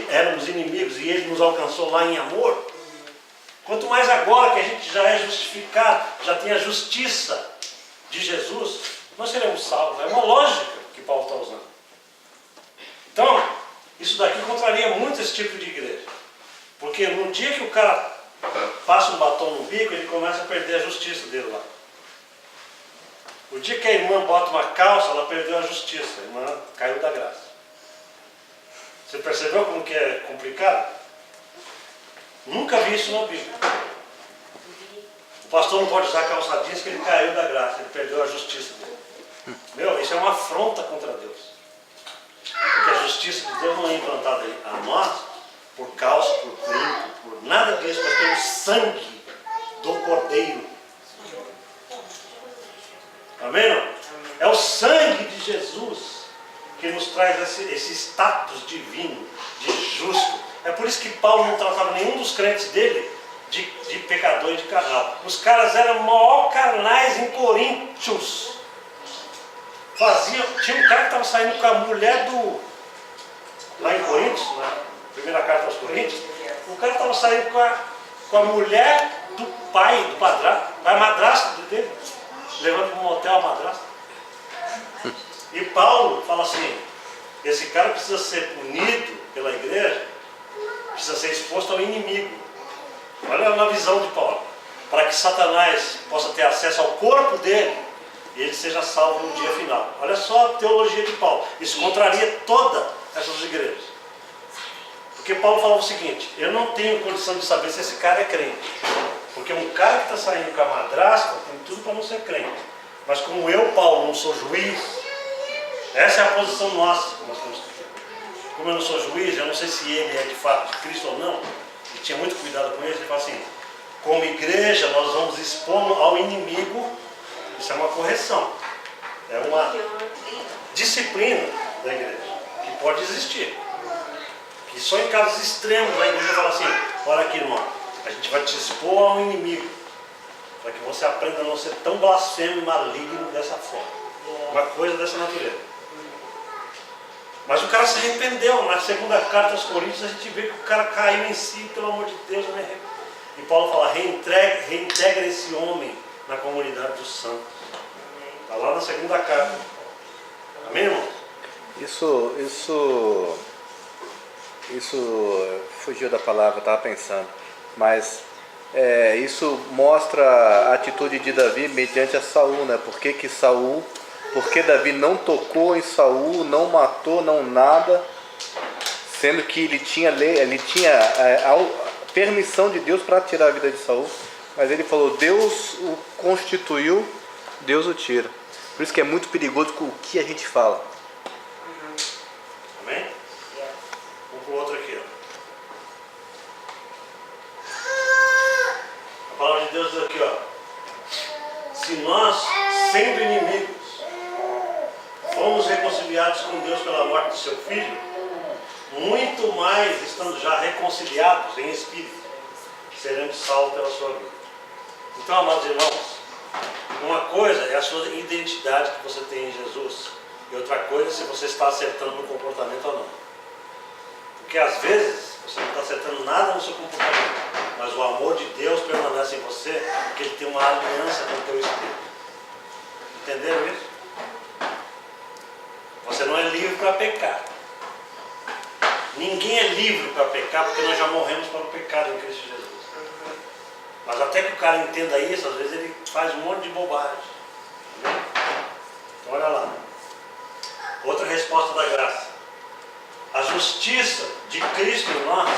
éramos inimigos e Ele nos alcançou lá em amor, quanto mais agora que a gente já é justificado, já tem a justiça de Jesus, nós seremos salvos. É uma lógica que Paulo está usando. Então, isso daqui contraria muito esse tipo de igreja. Porque no dia que o cara passa um batom no bico, ele começa a perder a justiça dele lá. O dia que a irmã bota uma calça, ela perdeu a justiça. A irmã caiu da graça. Você percebeu como que é complicado? Nunca vi isso na Bíblia. O pastor não pode usar calça jeans que ele caiu da graça, ele perdeu a justiça dele. Meu, isso é uma afronta contra Deus. Porque a justiça de Deus não é implantada a nós por calça, por brinco, por nada disso, mas pelo sangue do Cordeiro. Amém? Não? É o sangue de Jesus que nos traz esse status divino, de justo. É por isso que Paulo não tratava nenhum dos crentes dele de pecador e de carnal. Os caras eram maior carnais em Coríntios. Tinha um cara que estava saindo com a mulher lá em Coríntios, na primeira carta aos Coríntios, o cara estava saindo com a mulher do pai, do padrasto, a madrasta dele, levando para um motel a madrasta. E Paulo fala assim, esse cara precisa ser punido pela igreja, precisa ser exposto ao inimigo. Olha a visão de Paulo. Para que Satanás possa ter acesso ao corpo dele e ele seja salvo no dia final. Olha só a teologia de Paulo. Isso contraria todas essas igrejas. Porque Paulo falava o seguinte, eu não tenho condição de saber se esse cara é crente. Porque um cara que está saindo com a madrasta tem tudo para não ser crente. Mas como eu, Paulo, não sou juiz, essa é a posição nossa que nós temos que ter. Como eu não sou juiz, eu não sei se ele é de fato de Cristo ou não, e tinha muito cuidado com ele, ele fala assim, como igreja nós vamos expor ao inimigo, isso é uma correção, é uma disciplina da igreja, que pode existir. Que só em casos extremos a igreja fala assim, olha aqui irmão, a gente vai te expor ao inimigo, para que você aprenda a não ser tão blasfemo e maligno dessa forma. Uma coisa dessa natureza. Mas o cara se arrependeu. Na segunda carta aos Coríntios a gente vê que o cara caiu em si, pelo amor de Deus. E Paulo fala, reintegra esse homem na comunidade dos santos. Está lá na segunda carta. Amém, irmão? Isso fugiu da palavra, eu estava pensando. Mas isso mostra a atitude de Davi mediante a Saul, né? Porque Davi não tocou em Saul, não matou, não nada, sendo que ele tinha a permissão de Deus para tirar a vida de Saul, mas ele falou, Deus o constituiu, Deus o tira. Por isso que é muito perigoso com o que a gente fala. Amém? Vamos para o outro aqui, ó. A palavra de Deus diz aqui, ó. Se nós, sendo inimigos, fomos reconciliados com Deus pela morte de seu Filho, muito mais, estando já reconciliados em espírito, seremos salvos pela sua vida. Então, amados irmãos, uma coisa é a sua identidade que você tem em Jesus, e outra coisa é se você está acertando no comportamento ou não. Porque às vezes você não está acertando nada no seu comportamento, mas o amor de Deus permanece em você, porque Ele tem uma aliança com o teu espírito. Entenderam isso? Você não é livre para pecar. Ninguém é livre para pecar, porque nós já morremos para o pecado em Cristo Jesus. Mas até que o cara entenda isso, às vezes ele faz um monte de bobagem. Então olha lá. Outra resposta da graça. A justiça de Cristo em nós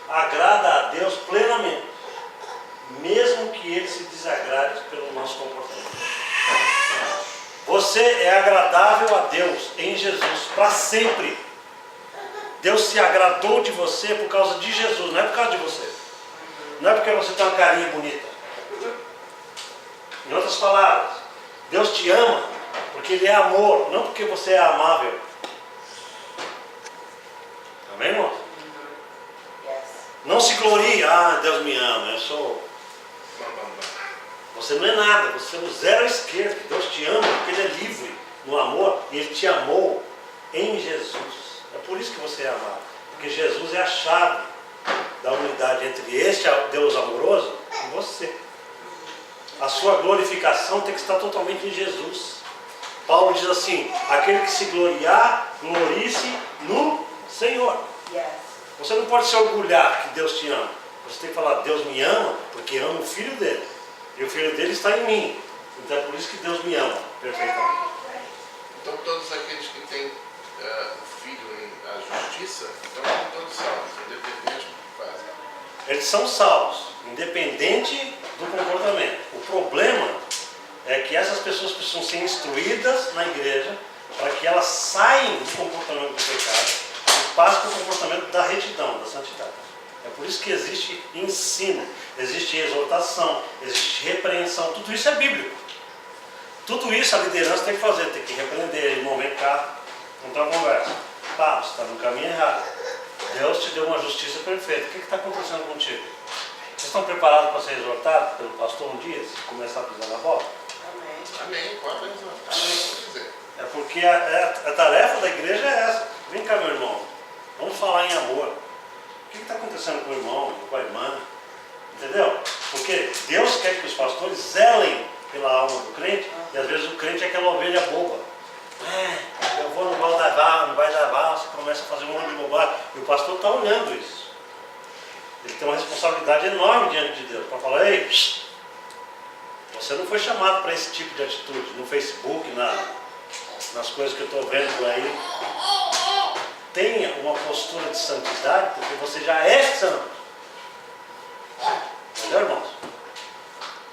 agrada a Deus plenamente, mesmo que Ele se desagrade pelo nosso comportamento. Você é agradável a Deus em Jesus para sempre. Deus se agradou de você por causa de Jesus, não é por causa de você. Não é porque você tem uma carinha bonita. Em outras palavras, Deus te ama porque Ele é amor, não porque você é amável. Amém, irmão? Não se glorie, Deus me ama, eu sou... Você não é nada, você é o zero à esquerda. Deus te ama porque Ele é livre no amor e Ele te amou em Jesus. É por isso que você é amado, porque Jesus é a chave da unidade entre este Deus amoroso e você. A sua glorificação tem que estar totalmente em Jesus. Paulo diz assim, aquele que se gloriar, glorie-se no Senhor. Você não pode se orgulhar que Deus te ama. Você tem que falar, Deus me ama porque ama o Filho dele. E o Filho dele está em mim. Então é por isso que Deus me ama perfeitamente. Então todos aqueles que têm o Filho em a justiça, então são todos salvos, independente do que fazem. Eles são salvos, independente do comportamento. O problema é que essas pessoas precisam ser instruídas na igreja para que elas saiam do comportamento do pecado e passem para o comportamento da retidão, da santidade. É por isso que existe ensino, existe exortação, existe repreensão, tudo isso é bíblico. Tudo isso a liderança tem que fazer, tem que repreender, momentar, não dar conversa. Você está no caminho errado. Deus te deu uma justiça perfeita. O que está acontecendo contigo? Vocês estão preparados para ser exortados pelo pastor um dia, se começar a pisar na bola? Amém, pode exortar. É porque a tarefa da igreja é essa. Vem cá, meu irmão, vamos falar em amor. O que está acontecendo com o irmão, com a irmã? Entendeu? Porque Deus quer que os pastores zelem pela alma do crente, e às vezes o crente é aquela ovelha boba. Eu vou no Valdaval, não vai dar val, você começa a fazer um monte de bobagem. E o pastor está olhando isso. Ele tem uma responsabilidade enorme diante de Deus para falar: ei, você não foi chamado para esse tipo de atitude no Facebook, nas coisas que eu estou vendo por aí. Tenha uma postura de santidade, porque você já é santo. Entendeu, irmãos?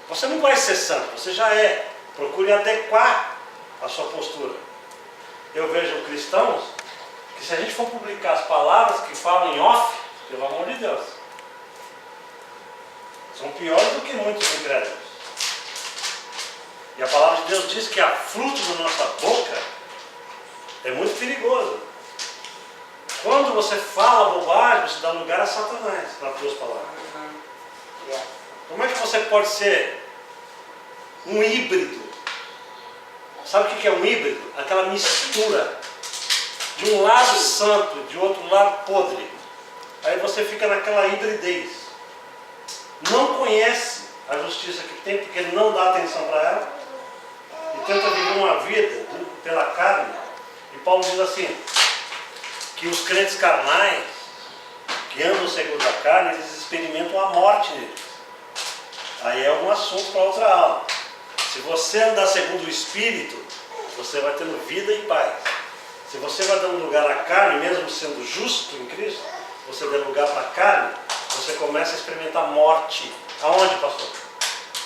Você não vai ser santo, você já é. Procure adequar a sua postura. Eu vejo cristãos que, se a gente for publicar as palavras que falam em off, pelo amor de Deus, são piores do que muitos incrédulos. E a palavra de Deus diz que a fruto da nossa boca é muito perigoso. Quando você fala bobagem, você dá lugar a Satanás nas suas palavras. Como é que você pode ser um híbrido? Sabe o que é um híbrido? Aquela mistura de um lado santo e de outro lado podre. Aí você fica naquela hibridez. Não conhece a justiça que tem, porque ele não dá atenção para ela. E tenta viver uma vida pela carne. E Paulo diz assim, que os crentes carnais, que andam segundo a carne, eles experimentam a morte neles. Aí é um assunto para outra aula. Se você andar segundo o Espírito, você vai tendo vida e paz. Se você vai dando lugar à carne, mesmo sendo justo em Cristo, você dá lugar para a carne, você começa a experimentar morte. Aonde, pastor?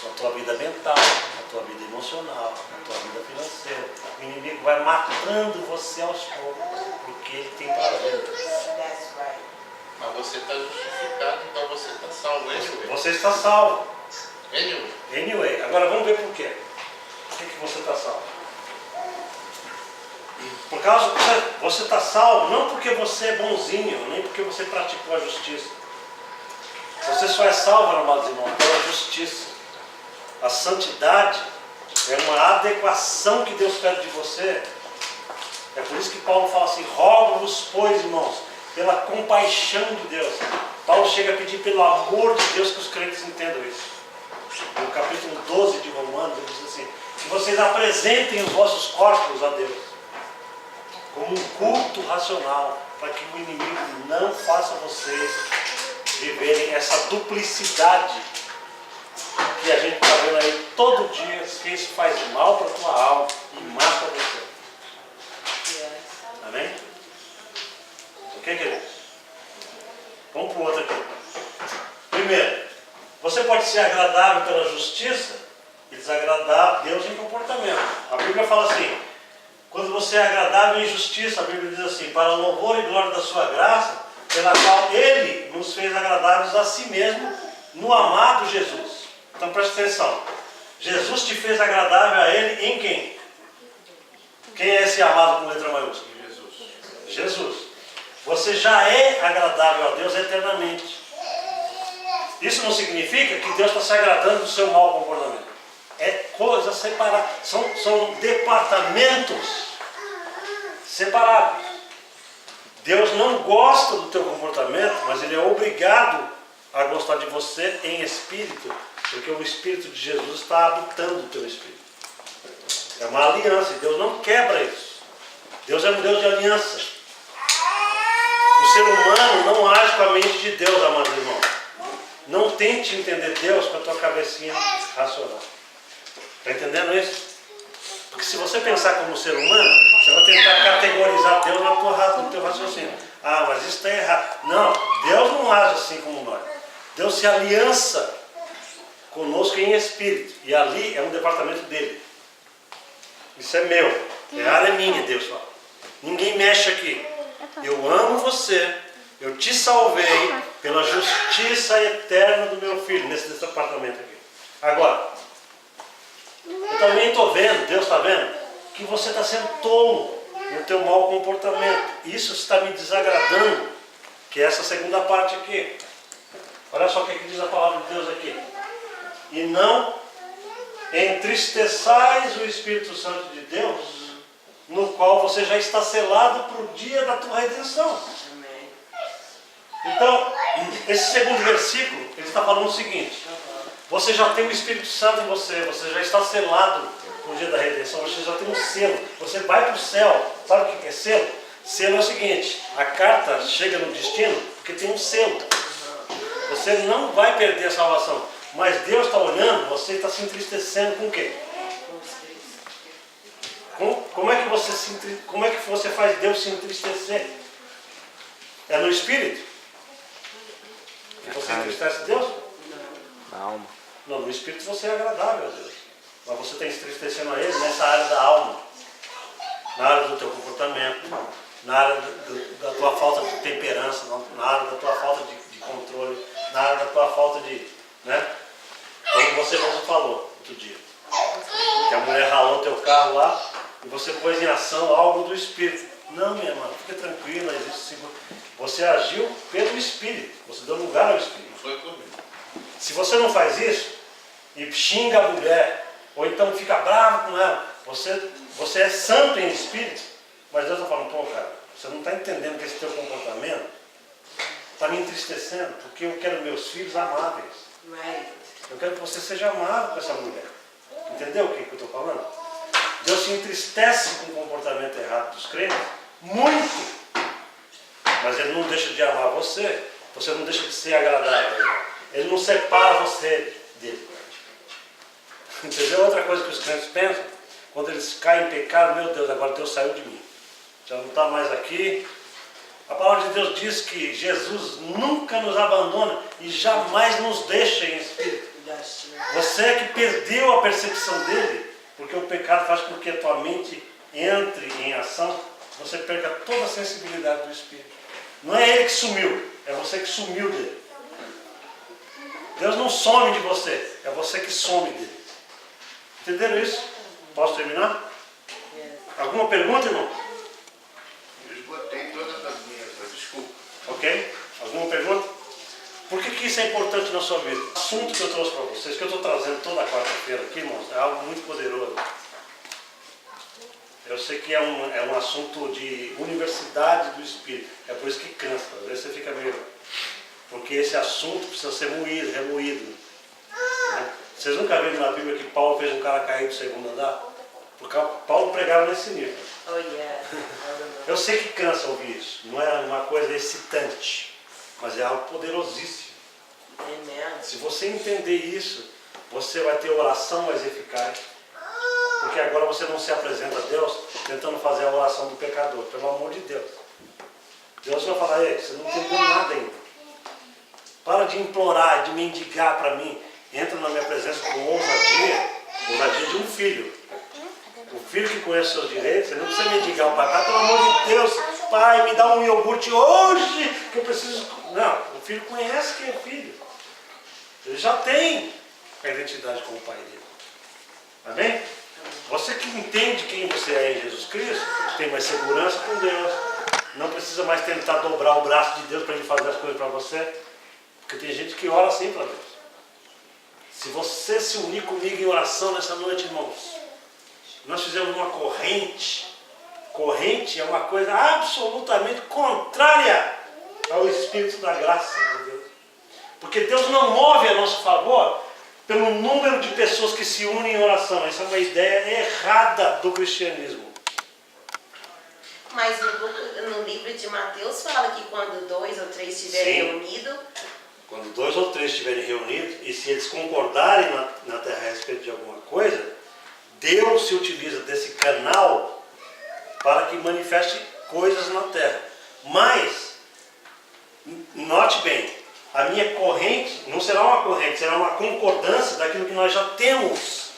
Na tua vida mental, na tua vida emocional, na tua vida financeira. O inimigo vai matando você aos poucos, porque ele tem prazer. Mas você está justificado, então você está salvo. Você está salvo. Anyway. Agora vamos ver por quê. Por que você está salvo? Por causa que você está salvo, não porque você é bonzinho, nem porque você praticou a justiça. Você só é salvo, amados irmãos, pela justiça. A santidade é uma adequação que Deus pede de você. É por isso que Paulo fala assim: rogo-vos, pois, irmãos, pela compaixão de Deus. Paulo chega a pedir pelo amor de Deus que os crentes entendam isso. No capítulo 12 de Romanos, ele diz assim: que vocês apresentem os vossos corpos a Deus como um culto racional, para que o inimigo não faça vocês viverem essa duplicidade que a gente está vendo aí todo dia, que isso faz mal para a tua alma e mata você. Amém? Ok, queridos? Vamos para o outro aqui. Primeiro, você pode ser agradável pela justiça e desagradar Deus em comportamento. A Bíblia fala assim: quando você é agradável em justiça, a Bíblia diz assim: para louvor e glória da sua graça, pela qual Ele nos fez agradáveis a si mesmo no amado Jesus. Então preste atenção. Jesus te fez agradável a Ele em quem? Quem é esse amado com letra maiúscula? Jesus. Você já é agradável a Deus eternamente. Isso não significa que Deus está se agradando do seu mau comportamento. É coisa separada. São departamentos separados. Deus não gosta do teu comportamento, mas Ele é obrigado a gostar de você em espírito, porque o Espírito de Jesus está habitando o teu espírito. É uma aliança, e Deus não quebra isso. Deus é um Deus de aliança. O ser humano não age com a mente de Deus, amados irmãos. Não tente entender Deus com a tua cabecinha racional. Está entendendo isso? Porque se você pensar como ser humano, você vai tentar categorizar Deus no teu raciocínio. Ah, mas isso está errado. Não, Deus não age assim como nós. Deus se aliança conosco em espírito. E ali é um departamento dele. Isso é meu. É área minha, Deus fala. Ninguém mexe aqui. Eu amo você. Eu te salvei pela justiça eterna do meu filho, nesse departamento aqui. Agora, eu também estou vendo, Deus está vendo, que você está sendo tolo no teu mau comportamento. Isso está me desagradando, que é essa segunda parte aqui. Olha só o que diz a palavra de Deus aqui. E não entristeçais o Espírito Santo de Deus, no qual você já está selado para o dia da tua redenção. Então, esse segundo versículo, ele está falando o seguinte: você já tem o Espírito Santo em você, você já está selado no dia da redenção, você já tem um selo. Você vai para o céu. Sabe o que é selo? Selo é o seguinte, a carta chega no destino porque tem um selo. Você não vai perder a salvação. Mas Deus está olhando, você está se entristecendo com o quê? Como é que você faz Deus se entristecer? É no espírito? Que você entristece Deus? Na alma. Não, no espírito você é agradável a Deus. Mas você está entristecendo a Ele nessa área da alma. Na área do teu comportamento. Na área da tua falta de temperança. Na área da tua falta de controle. Na área da tua falta de... né? Como você mesmo falou outro dia. Que a mulher ralou teu carro lá e você pôs em ação algo do espírito. Não, minha irmã, fica tranquila, existe seguro. Você agiu pelo espírito. Você deu lugar ao espírito. Não foi por mim. Se você não faz isso e xinga a mulher, ou então fica bravo com ela, você é santo em espírito, mas Deus está falando, pô, cara, você não está entendendo que esse teu comportamento está me entristecendo, porque eu quero meus filhos amáveis. Eu quero que você seja amado com essa mulher. Entendeu o que eu estou falando? Deus se entristece com o comportamento errado dos crentes, muito. Mas Ele não deixa de amar você, você não deixa de ser agradável. Ele não separa você dele. Entendeu? Outra coisa que os crentes pensam, quando eles caem em pecado, meu Deus, agora Deus saiu de mim. Já não está mais aqui. A palavra de Deus diz que Jesus nunca nos abandona e jamais nos deixa em espírito. Você é que perdeu a percepção dele, porque o pecado faz com que a tua mente entre em ação, você perca toda a sensibilidade do espírito. Não é ele que sumiu, é você que sumiu dele. Deus não some de você, é você que some dele. Entenderam isso? Posso terminar? Alguma pergunta, irmão? Eu esgotei todas as minhas, desculpa. Ok? Alguma pergunta? Por que isso é importante na sua vida? O assunto que eu trouxe para vocês, que eu estou trazendo toda quarta-feira aqui, irmãos, é algo muito poderoso. Eu sei que é um assunto de universidade do Espírito. É por isso que cansa. Às vezes você fica meio... Porque esse assunto precisa ser moído, remoído. Né? Vocês nunca viram na Bíblia que Paulo fez um cara cair do segundo andar? Porque Paulo pregava nesse nível. Oh, yeah. Eu sei que cansa ouvir isso. Não é uma coisa excitante. Mas é algo poderosíssimo. Amen. Se você entender isso, você vai ter oração mais eficaz. Porque agora você não se apresenta a Deus tentando fazer a oração do pecador. Pelo amor de Deus. Deus vai falar, ei, você não entendeu nada ainda. Para de implorar, de mendigar para mim. Entra na minha presença com ousadia. Ousadia de um filho. O filho que conhece seus direitos, você não precisa mendigar o pai. Pelo amor de Deus, pai, me dá um iogurte hoje, que eu preciso... Não, o filho conhece quem é filho. Ele já tem a identidade com o pai dele. Amém? Você que entende quem você é em Jesus Cristo, tem mais segurança com Deus. Não precisa mais tentar dobrar o braço de Deus para Ele fazer as coisas para você. Porque tem gente que ora assim para Deus. Se você se unir comigo em oração nessa noite, irmãos, nós fizemos uma corrente. Corrente é uma coisa absolutamente contrária ao Espírito da graça de Deus. Porque Deus não move a nosso favor pelo número de pessoas que se unem em oração. Essa é uma ideia errada do cristianismo. Mas no livro de Mateus fala que quando 2 ou 3 estiverem reunidos... Quando 2 ou 3 estiverem reunidos, e se eles concordarem na terra a respeito de alguma coisa, Deus se utiliza desse canal para que manifeste coisas na terra. Mas, note bem, a minha corrente não será uma corrente, será uma concordância daquilo que nós já temos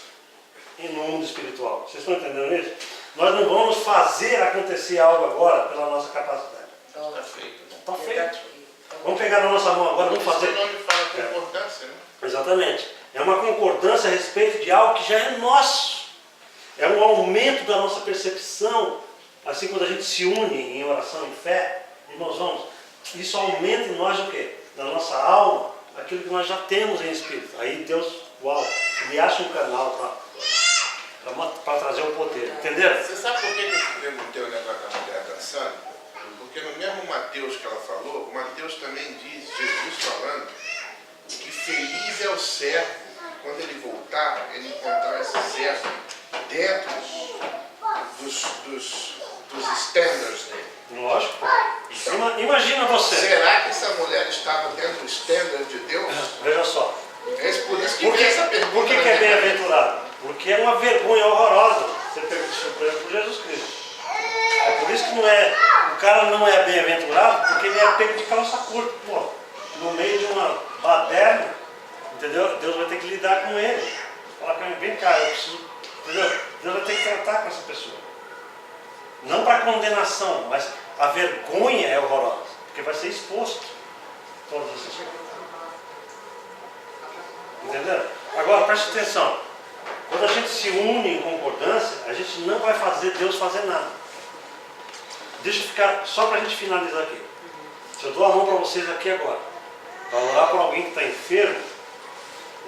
no mundo espiritual. Vocês estão entendendo isso? Nós não vamos fazer acontecer algo agora pela nossa capacidade. Está feito. Está feito. Vamos pegar na nossa mão agora, vamos fazer. O nome fala concordância, né? Exatamente. É uma concordância a respeito de algo que já é nosso. É um aumento da nossa percepção. Assim, quando a gente se une em oração e fé, irmãos, vamos, isso aumenta em nós o quê? Na nossa alma, aquilo que nós já temos em espírito. Aí Deus, uau, Ele acha um canal para trazer o poder. Entenderam? Você sabe por que eu perguntei o negócio da mulher dançando? Porque no mesmo Mateus que ela falou, Mateus também diz, Jesus falando, que feliz é o servo, quando ele voltar, ele encontrar esse servo dentro dos standards dele. Lógico. Imagina você. Será que essa mulher estava dentro do standard de Deus? Veja só. É por isso que vem essa pergunta. Por que na é minha bem-aventurado? Porque é uma vergonha horrorosa ser pego de surpresa por Jesus Cristo. É por isso que o cara não é bem-aventurado, porque ele é pego de calça curta, pô, no meio de uma baderna, entendeu? Deus vai ter que lidar com ele. Falar para mim, vem cá, eu preciso, entendeu? Deus vai ter que tratar com essa pessoa. Não para condenação, mas a vergonha é horrorosa, porque vai ser exposto todas essas coisas. Entendeu? Agora, preste atenção. Quando a gente se une em concordância, a gente não vai fazer Deus fazer nada. Deixa eu ficar, só para a gente finalizar aqui. Se eu dou a mão para vocês aqui agora, para orar por alguém que está enfermo,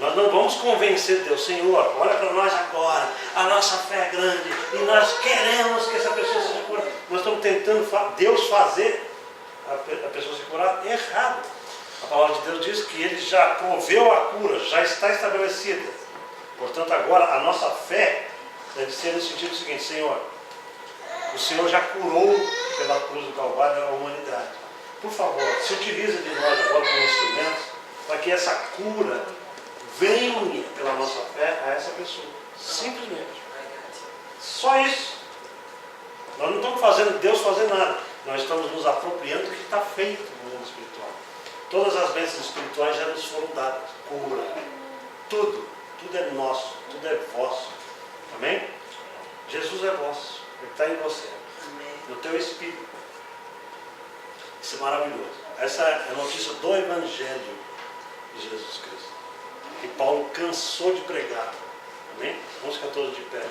nós não vamos convencer Deus, Senhor, olha para nós agora, a nossa fé é grande e nós queremos que essa pessoa seja curada. Nós estamos tentando Deus fazer a pessoa se curar errado. A palavra de Deus diz que Ele já proveu a cura, já está estabelecida. Portanto, agora a nossa fé deve ser no sentido seguinte: Senhor, o Senhor já curou pela cruz do Calvário a humanidade. Por favor, se utilize de nós agora como instrumentos para que essa cura venha pela nossa fé a essa pessoa. Simplesmente. Só isso. Nós não estamos fazendo Deus fazer nada. Nós estamos nos apropriando do que está feito no mundo espiritual. Todas as bênçãos espirituais já nos foram dadas. Cura. Tudo. Tudo é nosso. Tudo é vosso. Amém? Jesus é vosso. Ele está em você. No teu espírito. Isso é maravilhoso. Essa é a notícia do Evangelho de Jesus Cristo. Que Paulo cansou de pregar. Amém? Vamos ficar todos de pé.